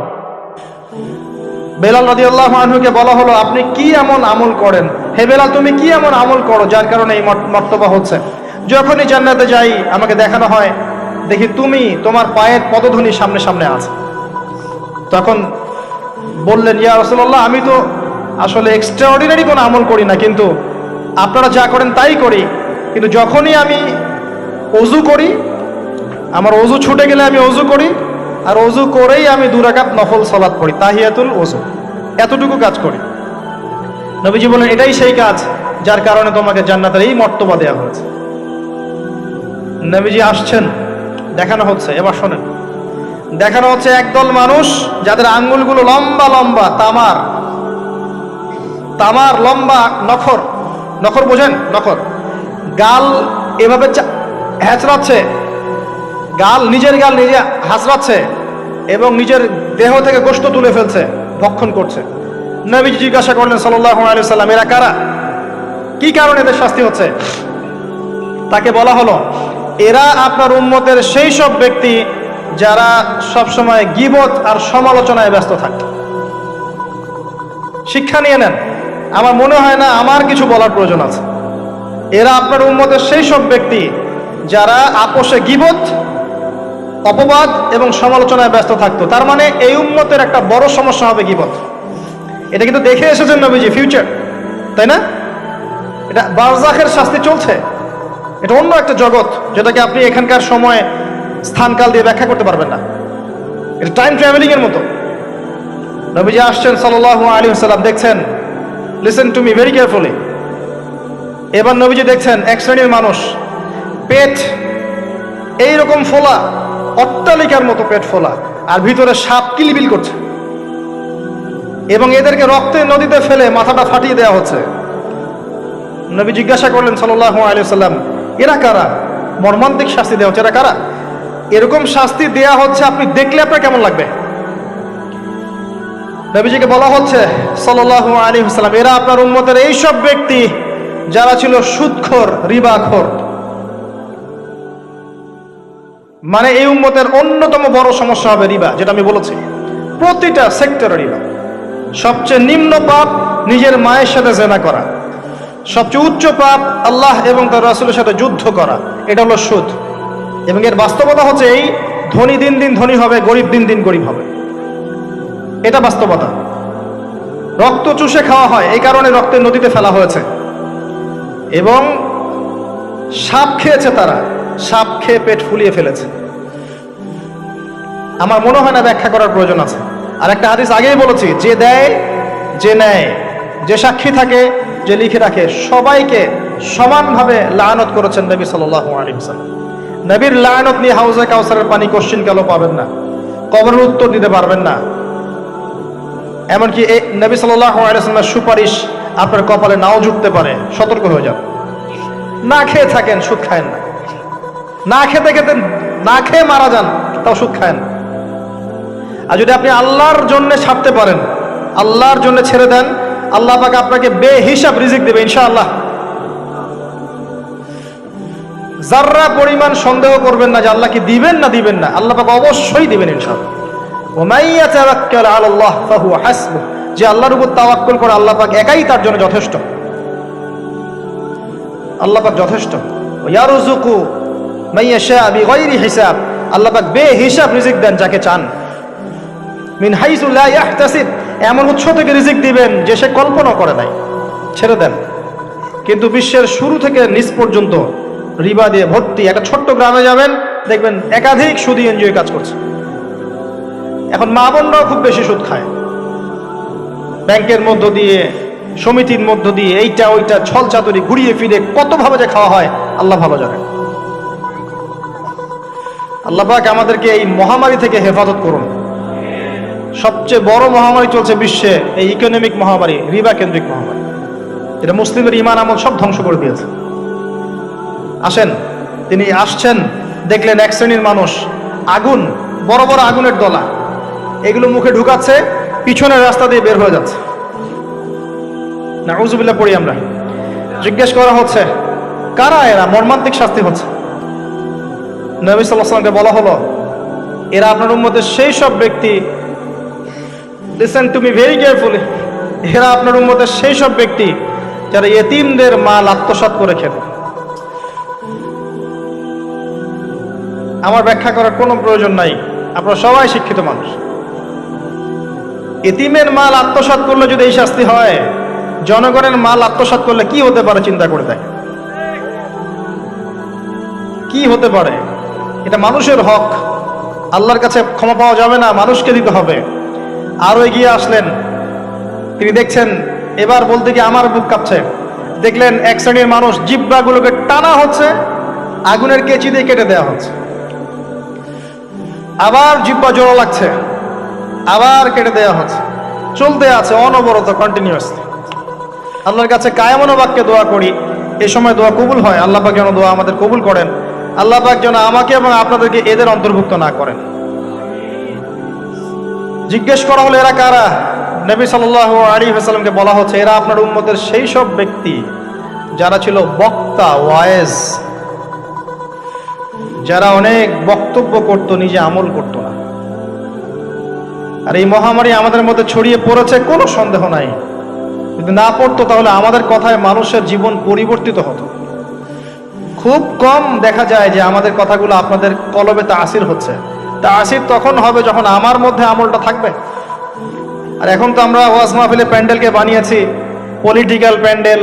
বেলাল রাদিয়াল্লাহু আনহুকে বলা হলো আপনি কি এমন আমল করেন, হে বেলাল তুমি কি এমন আমল করো যার কারণে এই মর্তবা হচ্ছে? যখনই জান্নাতে যাই আমাকে দেখানো হয়, দেখি তুমি তোমার পায়ের পদধ্বনি সামনে সামনে আছে। তখন বললেন, ইয়া রাসূলুল্লাহ আমি তো আসলে এক্সট্রাঅর্ডিনারি কোনো আমল করি না, কিন্তু আপনারা যা করেন তাই করি। কিন্তু যখনই আমি ওযু করি, আমার ওযু ছুটে গেলে আমি ওযু করি, আর ওযু করেই আমি 2 রাকাত নফল সালাত পড়ি, তাহিয়াতুল ওযু, এতটুকু কাজ করি। নবীজি বলেন এটাই সেই কাজ যার কারণে তোমাকে জান্নাতের এই মর্তবা দেওয়া হয়েছে। নবীজি আসছেন, দেখানো হচ্ছে। এবার শোনেন, দেখানো হচ্ছে একদল মানুষ যাদের আঙ্গুলগুলো লম্বা লম্বা, তামার তামার লম্বা নখর, নখর বোঝেন? নখর, গাল এভাবে হ্যাঁচড়াচ্ছে, গাল, নিজের গাল নিজে হাসড়াচ্ছে এবং নিজের দেহ থেকে গোশত তুলে ফেলছে, ভক্ষণ করছে। নবীজি জিজ্ঞাসা করলেন সাল্লাল্লাহু আলাইহি সাল্লাম এরা কারা, কি কারণে এদের শাস্তি হচ্ছে? তাকে বলা হলো এরা আপনার উম্মতের সেই সব ব্যক্তি যারা সবসময় গীবত আর সমালোচনায় ব্যস্ত থাকে। শিক্ষা নিয়ে নেন, আমার মনে হয় না আমার কিছু বলার প্রয়োজন আছে। এরা আপনার উম্মতের সেই সব ব্যক্তি যারা আপোষে গীবত, অপবাদ এবং সমালোচনায় ব্যস্ত থাকতো। তার মানে এই উম্মতের একটা বড় সমস্যা হবে গীবত। এটা কিন্তু দেখে এসেছেন নবীজি, ফিউচার, তাই না? এটা বারজাখের শাস্তি চলছে, এটা অন্য একটা জগৎ যেটাকে আপনি এখানকার সময় স্থানকাল দিয়ে ব্যাখ্যা করতে পারবেন না। এটা টাইম ট্রাভেলিং এর মতো। নবীজি আসছেন সাল্লাল্লাহু আলাইহি ওয়াসাল্লাম, দেখছেন, listen to me very carefully. এবার নবীজি দেখছেন এক শ্রেণীর মানুষ, পেট এইরকম ফোলা, অট্টালিকার মতো পেট ফোলা, আর ভিতরে সাপ কিলবিল করছে, এবং এদেরকে রক্তের নদীতে ফেলে মাথাটা ফাটিয়ে দেওয়া হচ্ছে। নবী জিজ্ঞাসা করলেন সাল্লাল্লাহু আলাইহি ওয়াসাল্লাম এরা কারা? মর্মান্তিক শাস্তি দেওয়া হচ্ছে, এরা কারা? এরকম শাস্তি দেয়া হচ্ছে, আপনি দেখলে আপনার কেমন লাগবে? নবীজিকে বলা হচ্ছে সাল্লাল্লাহু আলাইহি ওয়াসাল্লাম এরা আপনার উম্মতের এই সব ব্যক্তি যারা ছিল সুদখোর, রিবাখোর। মানে এই উম্মতের অন্যতম বড় সমস্যা হবে রিবা, যেটা আমি বলেছি, প্রতিটা সেক্টরে রিবা। সবচেয়ে নিম্ন পাপ নিজের মায়ের সাথে জেনা করা, সবচেয়ে উচ্চ পাপ আল্লাহ এবং তার রাসূলের সাথে যুদ্ধ করা, এটা হলো সুদ। এবং এর বাস্তবতা হচ্ছে এই, ধনী দিন দিন ধনী হবে, গরিব দিন দিন গরিব হবে, এটা বাস্তবতা। রক্ত চুষে খাওয়া হয়, এই কারণে রক্তের নদীতে ফেলা হয়েছে। এবং সাপ খেয়েছে তারা, সাপ খেয়ে পেট ফুলিয়ে ফেলেছে। আমার মনে হয় না ব্যাখ্যা করার প্রয়োজন আছে। আর একটা হাদিস আগেই বলেছি, যে দেয়, যে নেয়, যে সাক্ষী থাকে, যে লিখে রাখে, সবাইকে সমানভাবে লানত করেছেন নবী সাল্লাল্লাহু আলাইহি ওয়াসাল্লাম। নবীর লানত নিয়ে হাউজে কাউসারের পানি কোশ্চিন কালো পাবেন না, কবরের উত্তর দিতে পারবেন না। এমনকি এই নবী সাল্লাল্লাহু আলাইহি ওয়াসাল্লামের সুপারিশ আপনার কপালে নাও জুটতে পারে, সতর্ক হয়ে যান। না খেয়ে থাকেন, সুদ খায়েন না। না খেতে খেতে, না খেয়ে মারা যান, তাও সুদ খায়েন না। আর যদি আপনি আল্লাহর জন্য ছাড়তে পারেন, আল্লাহর জন্য ছেড়ে দেন, আল্লাহ পাক আপনাকে বেহিসাব রিজিক দেবে ইনশাআল্লাহ। যাররা পরিমাণ সন্দেহ করবেন না যে আল্লাহ কি দিবেন না দিবেন না, আল্লাহ পাক অবশ্যই দিবেন ইনশাআল্লাহ। ওয়া মান ইয়াতাওয়াক্কাল আলাল্লাহ ফাহুয়া হাসবুহ, যে আল্লাহর উপর তাওয়াক্কুল করে আল্লাহ পাক একাই তার জন্য যথেষ্ট। আল্লাহ পাক যথেষ্ট। ইয়ারযুকু মাইয়াশা বিগাইরি হিসাব, আল্লাহ পাক বেহিসাব রিজিক দেন যাকে চান। মিন হাইসু লা ইয়াহতাসিব, এমন উৎস থেকে রিজিক দিবেন যে সে কল্পনা করে নাই। ছেড়ে দেন। কিন্তু বিশ্বের শুরু থেকে নিচ পর্যন্ত রিবা দিয়ে ভর্তি। একটা ছোট্ট গ্রামে যাবেন, দেখবেন একাধিক সুদী এনজিও কাজ করছে। এখন মা বোনরাও খুব বেশি সুদ খায়, ব্যাংকের মধ্য দিয়ে, সমিতির মধ্য দিয়ে, এইটা ওইটা ছল চাতুরি ঘুরিয়ে ফিরে কতভাবে যে খাওয়া হয় আল্লাহ ভালো জানেন। আল্লাহ পাক আমাদেরকে এই মহামারী থেকে হেফাজত করুন। সবচেয়ে বড় মহামারী চলছে বিশ্বে, এই ইকোনমিক মহামারী, রিবা কেন্দ্রিক মহামারী। এটা মুসলিমের ঈমান আমল সব ধ্বংস করে দিয়েছে। আসেন, তিনি আসছেন, দেখলেন এক শ্রেণীর মানুষ আগুন, বড় বড় আগুনের দলা, এগুলো মুখে ঢুকাচ্ছে, পিছনের রাস্তা দিয়ে বের হয়ে যাচ্ছে। নাউযুবিল্লাহ পড়ি আমরা। জিজ্ঞেস করা হচ্ছে কারা এরা, মর্মান্তিক শাস্তি হচ্ছে। নবী সাল্লাল্লাহু আলাইহি ওয়াসাল্লামকে বলা হলো এরা আপনার উম্মতের সেই সব ব্যক্তি, listen to me very carefully, এরা আপনার উম্মতের সেই সব ব্যক্তি যারা ইয়েতিমদের মাল আত্মসাৎ করে খেত। আমার ব্যাখ্যা করার কোনো প্রয়োজন নাই, আপনারা সবাই শিক্ষিত মানুষ। এতিমের মাল আত্মসাৎ করলে যদি এই শাস্তি হয়, জনগণের মাল আত্মসাৎ করলে কি হতে পারে চিন্তা করে দেয়। কি হতে পারে? এটা মানুষের হক, আল্লাহর কাছে ক্ষমা পাওয়া যাবে না, মানুষকে দিতে হবে। আরো এগিয়ে আসলেন, তিনি দেখছেন, এবার বলতে গিয়ে আমার বুক কাঁপছে। দেখলেন এক শ্রেণীর মানুষ জিহ্বাগুলোকে টানা হচ্ছে, আগুনের কেচি দিয়ে কেটে দেওয়া হচ্ছে। আবার জিহ্বা জোড়া লাগছে, আবার কেটে দেওয়া হচ্ছে, চলতে আছে অনবরত, কন্টিনিউয়াসলি। আল্লাহর কাছে কায়মনো বাক্যে দোয়া করি, এ সময় দোয়া কবুল হয়। আল্লাহ পাক যেন দোয়া আমাদের কবুল করেন। আল্লাহ পাক যেন আমাকে এবং আপনাদেরকে এদের অন্তর্ভুক্ত না করেন। জিজ্ঞেস করা হলো এরা কারা? নবী সাল্লাল্লাহু আলাইহি ওয়াসাল্লামকে বলা হচ্ছে এরা আপনার উম্মতের সেই সব ব্যক্তি যারা ছিল বক্তা, ওয়াইজ, যারা অনেক বক্তব্য করত, নিজে আমল করত না। আর এই মহামারী আমাদের মধ্যে ছড়িয়ে পড়েছে, কোনো সন্দেহ নাই। যদি না পড়তো তাহলে আমাদের কথায় মানুষের জীবন পরিবর্তিত হতো। খুব কম দেখা যায় যে আমাদের কথাগুলো আপনাদের কলবে তাসির হচ্ছে। তাসির তখন হবে যখন আমার মধ্যে আমলটা থাকবে। আর এখন তো আমরা ওয়াজ মাহফিলে প্যান্ডেলকে বানিয়েছি পলিটিক্যাল প্যান্ডেল,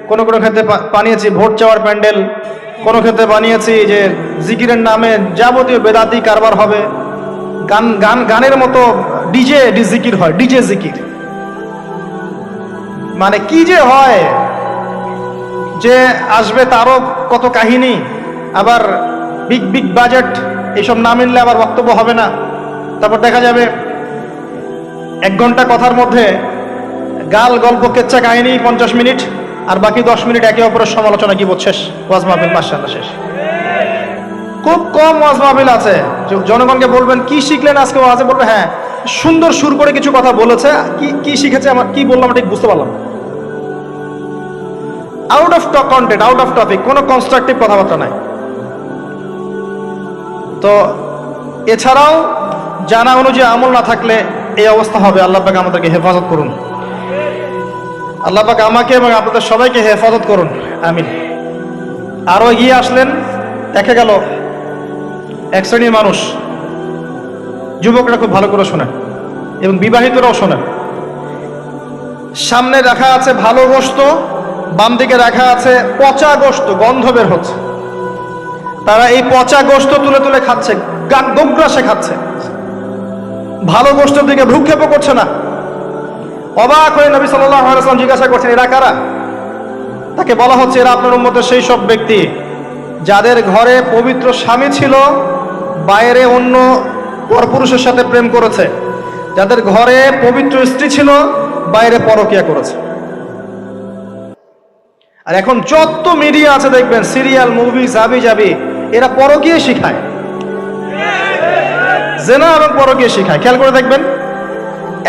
কোনো কোনো ক্ষেত্রে বানিয়েছি ভোট চাওয়ার প্যান্ডেল, কোনো ক্ষেত্রে বানিয়েছি যে জিকিরের নামে যাবতীয় বেদাতি কারবার হবে, গানের মতো ডিজে জিকির হয়, ডিজে জিকির। মানে কি যে হয়, যে আসবে তারও কত কাহিনী, আবার বিগ বিগ বাজেট, এইসব না মিললে আবার বক্তব্য হবে না। তারপর দেখা যাবে 1 ঘন্টা কথার মধ্যে গাল গল্প কেচ্ছা কাহিনী 50 মিনিট, আর বাকি 10 মিনিট একে অপরের সমালোচনা, কি শেষ, ওয়াজ মাহফিল মাশাআল্লাহ শেষ। খুব কম ওয়াজ মাহফিল আছে জনগণকে বলবেন কি শিখলেন আজকে ওয়াজে, বলবে হ্যাঁ সুন্দর সুর করে কিছু কথা বলেছে, কি শিখেছে, আমার কি বললাম ঠিক বুঝতে পারলাম। Out of content, out of topic, কোনো কনস্ট্রাকটিভ কথাবার্তা নাই। তো এছাড়াও জানা অনুযায়ী আমল না থাকলে এই অবস্থা হবে। আল্লাহ পাক আমাদেরকে হেফাজত করুন। আল্লাহ পাক আমাকে এবং আপনাদের সবাইকে হেফাজত করুন, আমিন। আরো এগিয়ে আসলেন, দেখা গেল এক শ্রেণীর মানুষ, যুবকরা খুব ভালো করে শোনেন এবং বিবাহিতরাও শোনেন। সামনে রাখা আছে ভালো গোশত, বাম দিকে রাখা আছে পচা গোশত, গন্ধ বের হচ্ছে। তারা এই পচা গোশত তুলে তুলে খাচ্ছে, গোগ্রাসে খাচ্ছে, ভালো গোশতের দিকে ভ্রুক্ষেপও করছে না। অবাক হয়ে নবী সাল্লাল্লাহু আলাইহি ওয়াসাল্লাম জিজ্ঞাসা করছেন এরা কারা? তাকে বলা হচ্ছে এরা আপনার উম্মতের সেই সব ব্যক্তি যাদের ঘরে পবিত্র স্বামী ছিল, বাইরে অন্য পরপুরুষের সাথে প্রেম করেছে, যাদের ঘরে পবিত্র স্ত্রী ছিল, বাইরে পরকিয়া করেছে। আর এখন যত মিডিয়া আছে দেখবেন, সিরিয়াল, মুভি, জাবি জাবি, এরা পরকিয়া শিখায়, জেনা এবং পরকিয়া শিখায়। খেয়াল করে দেখবেন,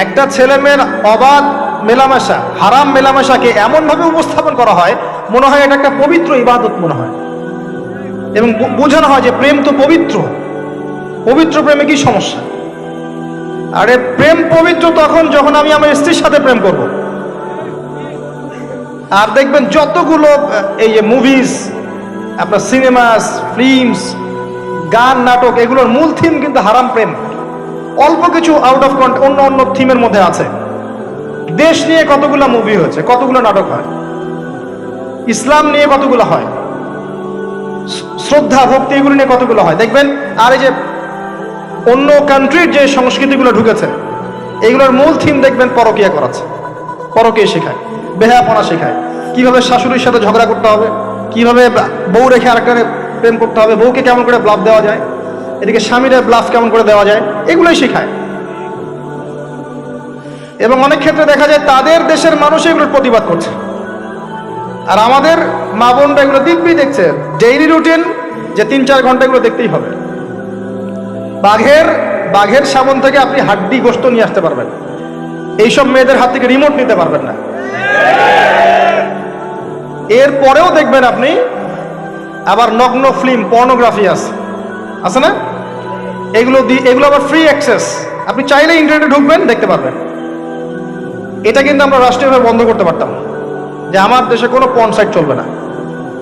একটা ছেলে মেয়ের অবাধ মেলামেশা, হারাম মেলামেশাকে এমন ভাবে উপস্থাপন করা হয় মনে হয় এটা একটা পবিত্র ইবাদত মনে হয়, এবং বোঝানো হয় যে প্রেম তো পবিত্র, পবিত্র প্রেমে কি সমস্যা? আরে প্রেম পবিত্র তখন যখন আমি আমার স্ত্রীর সাথে প্রেম করব। আর দেখবেন যতগুলো এই যে মুভিজ, আপনার সিনেমাস, ফিল্মস, গান, নাটক, এগুলোর মূল থিম কিন্তু হারাম প্রেম। অল্প কিছু আউট অফ অন্য অন্য থিমের মধ্যে আছে। দেশ নিয়ে কতগুলো মুভি হয়েছে, কতগুলো নাটক হয়, ইসলাম নিয়ে কতগুলো হয়, শ্রদ্ধা ভক্তি এগুলো নিয়ে কতগুলো হয় দেখবেন। আর এই যে অন্য কান্ট্রির যে সংস্কৃতিগুলো ঢুকেছে, এইগুলোর মূল থিম দেখবেন পরকীয়া করাচ্ছে, পরকীয়া শেখায়, বেহায়াপনা শেখায়, কিভাবে শাশুড়ির সাথে ঝগড়া করতে হবে, কিভাবে বউ রেখে আরেকটা প্রেম করতে হবে, বউকে কেমন করে ব্লাফ দেওয়া যায়, এদিকে স্বামীরা ব্লাফ কেমন করে দেওয়া যায়, এগুলোই শেখায়। এবং অনেক ক্ষেত্রে দেখা যায় তাদের দেশের মানুষ এগুলোর প্রতিবাদ করছে, আর আমাদের মা বোনরা এগুলো দিব্যি দেখছে। ডেইলি রুটিন যে 3-4 ঘন্টা এগুলো দেখতেই হবে। বাঘের সাবন থেকে আপনি হাড্ডি গোশত নিয়ে আসতে পারবেন, এইসব মেয়েদের হাত থেকে রিমোট নিতে পারবেন না। এরপরেও দেখবেন আপনি আবার নগ্ন ফিল্ম, পর্নোগ্রাফি আছে না, এগুলো আবার ফ্রি অ্যাক্সেস, আপনি চাইলে ইন্টারনেটে ঢুকবেন, দেখতে পারবেন। এটা কিন্তু আমরা রাষ্ট্রীয়ভাবে বন্ধ করতে পারতাম, যে আমার দেশে কোনো পর্ন সাইট চলবে না,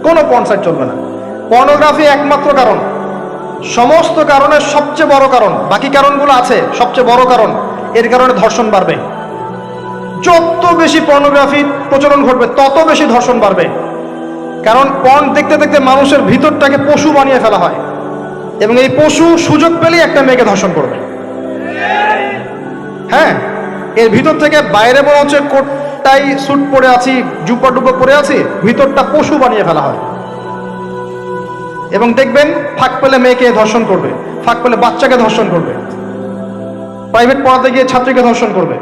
কোনো পর্ন সাইট চলবে না। পর্নোগ্রাফি একমাত্র কারণ, সমস্ত কারণের সবচেয়ে বড় কারণ, বাকি কারণগুলো আছে, সবচেয়ে বড় কারণ, এর কারণে ধর্ষণ বাড়বে। যত বেশি পর্নোগ্রাফি প্রচলন ঘটবে তত বেশি ধর্ষণ বাড়বে। কারণ পর্ন দেখতে দেখতে মানুষের ভিতরটাকে পশু বানিয়ে ফেলা হয়, এবং এই পশু সুযোগ পেলেই একটা মেয়েকে ধর্ষণ করবে। হ্যাঁ, এর ভিতর থেকে বাইরে মনে হচ্ছে কোটটাই স্যুট পরে আছি, জুব্বা ডুব্বা পরে আছি, ভিতরটা পশু বানিয়ে ফেলা হয়। এবং দেখবেন ফাঁক পেলে মেয়েকে ধর্ষণ করবে, ফাঁক পেলে বাচ্চাকে ধর্ষণ করবে, প্রাইভেট পড়াতে গিয়ে ছাত্রীকে ধর্ষণ করবে,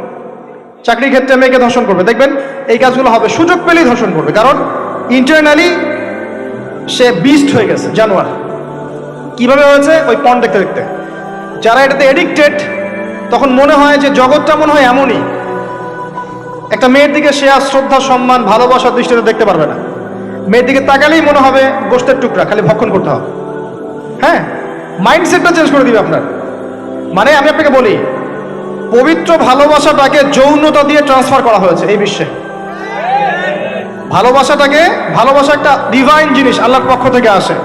চাকরির ক্ষেত্রে মেয়েকে ধর্ষণ করবে। দেখবেন এই কাজগুলো হবে, সুযোগ পেলেই ধর্ষণ করবে, কারণ ইন্টারনালি সে বিস্ট হয়ে গেছে, জানোয়ার। কিভাবে হয়েছে? ওই পর্ন দেখতে দেখতে। যারা এটাতে এডিক্টেড, তখন মনে হয় যে জগৎটা মনে হয় এমনই, একটা মেয়ের দিকে সে আর শ্রদ্ধা, সম্মান, ভালোবাসার দৃষ্টিতে দেখতে পারবে না। মেয়ের দিকে তাকালেই মনে হবে গোশতের টুকরা, খালি ভক্ষণ করতে হবে। হ্যাঁ, মাইন্ডসেটটা চেঞ্জ করে দিবে আপনার। মানে আমি আপনাকে বলি, পবিত্র ভালোবাসাটাকে যৌনতা দিয়ে ট্রান্সফার করা হয়েছে এই বিশ্বে। ভালোবাসা একটা ডিভাইন জিনিস, আল্লাহর পক্ষ থেকে আসে,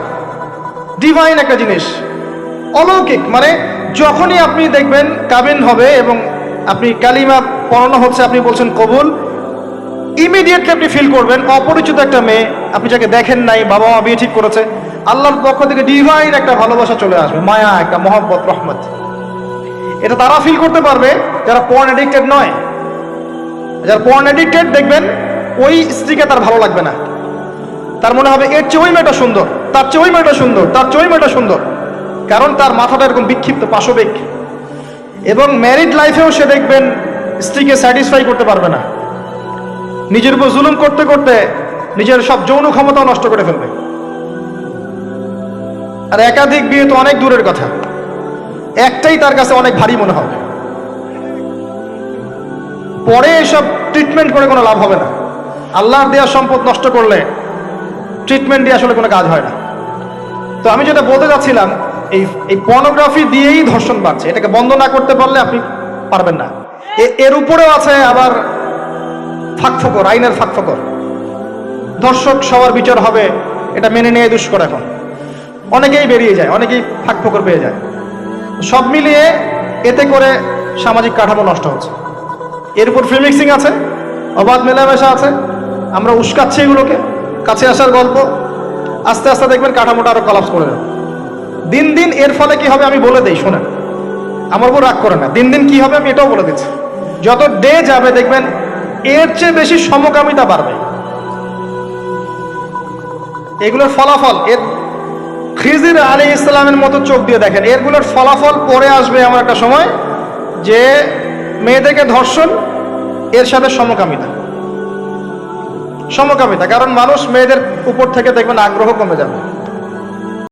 ডিভাইন একটা জিনিস, অলৌকিক। মানে যখনই আপনি দেখবেন কাবিন হবে এবং আপনি কালিমা পড়ানো হচ্ছে, আপনি বলছেন কবুল, ইমিডিয়েটলি আপনি ফিল করবেন অপরিচিত একটা মেয়ে, আপনি যাকে দেখেন নাই, বাবা মা বিয়ে ঠিক করেছে, আল্লাহর পক্ষ থেকে ডিভাইন একটা ভালোবাসা চলে আসবে, মায়া, একটা মহব্বত, রহমত। এটা তারা ফিল করতে পারবে যারা পর্ন অ্যাডিক্টেড নয়। যারা পর্ন অ্যাডিক্টেড, দেখবেন ওই স্ত্রীকে তার ভালো লাগবে না, তার মনে হবে এর চেয়ে ওই মেয়েটা সুন্দর, তার চেয়ে ওই মেয়েটা সুন্দর, তার চেয়ে ওই মেয়েটা সুন্দর, কারণ তার মাথাটা এরকম বিক্ষিপ্ত, পাশবিক। এবং ম্যারিড লাইফেও সে দেখবেন স্ত্রীকে স্যাটিসফাই করতে পারবে না, নিজের উপর জুলুম করতে করতে নিজের সব যৌন ক্ষমতাও নষ্ট করে ফেলবে। আর একাধিক বিয়ে তো অনেক দূরের কথা, একটাই তার কাছে অনেক ভারী মনে হবে। পরে এসব ট্রিটমেন্ট করে কোনো লাভ হবে না। আল্লাহর দেওয়া সম্পদ নষ্ট করলে ট্রিটমেন্ট দিয়ে আসলে কোনো কাজ হয় না। তো আমি যেটা বলতে চাচ্ছিলাম, এই পর্নোগ্রাফি দিয়েই ধর্ষণ বাড়ছে। এটাকে বন্ধ না করতে পারলে আপনি পারবেন না। এর উপরেও আছে আবার ফাঁকফোকর, আইনের ফাঁকফোকর। ধর্ষক সবার বিচার হবে, এটা মেনে নিয়ে দুষ্কর। এখন অনেকেই বেরিয়ে যায়, অনেকেই ফাঁকফোকর পেয়ে যায়। সব মিলিয়ে এতে করে সামাজিক কাঠামো নষ্ট হচ্ছে। এর উপর ফ্রি মিক্সিং আছে, অবাধ মেলামেশা আছে, আমরা উস্কাচ্ছি এগুলোকে, কাছে আসার গল্প। আস্তে আস্তে দেখবেন কাঠামোটা আরো কলাপস করে যাবে। দিন দিন এর ফলে কি হবে আমি বলে দিই, শোনেন, আমার উপর রাগ করে না। দিন দিন কি হবে আমি এটাও বলে দিচ্ছি। যত ডে যাবে দেখবেন এর চেয়ে বেশি সমকামিতা বাড়বে। এগুলোর ফলাফল, এর খিজির আলাইহিস ইসলামের মতো চোখ দিয়ে দেখেন, এরগুলোর ফলাফল পরে আসবে এমন একটা সময় যে মেয়েদেরকে ধর্ষণ, এর সাথে সমকামিতা। কারণ মানুষ মেয়েদের উপর থেকে দেখবেন আগ্রহ কমে যাবে।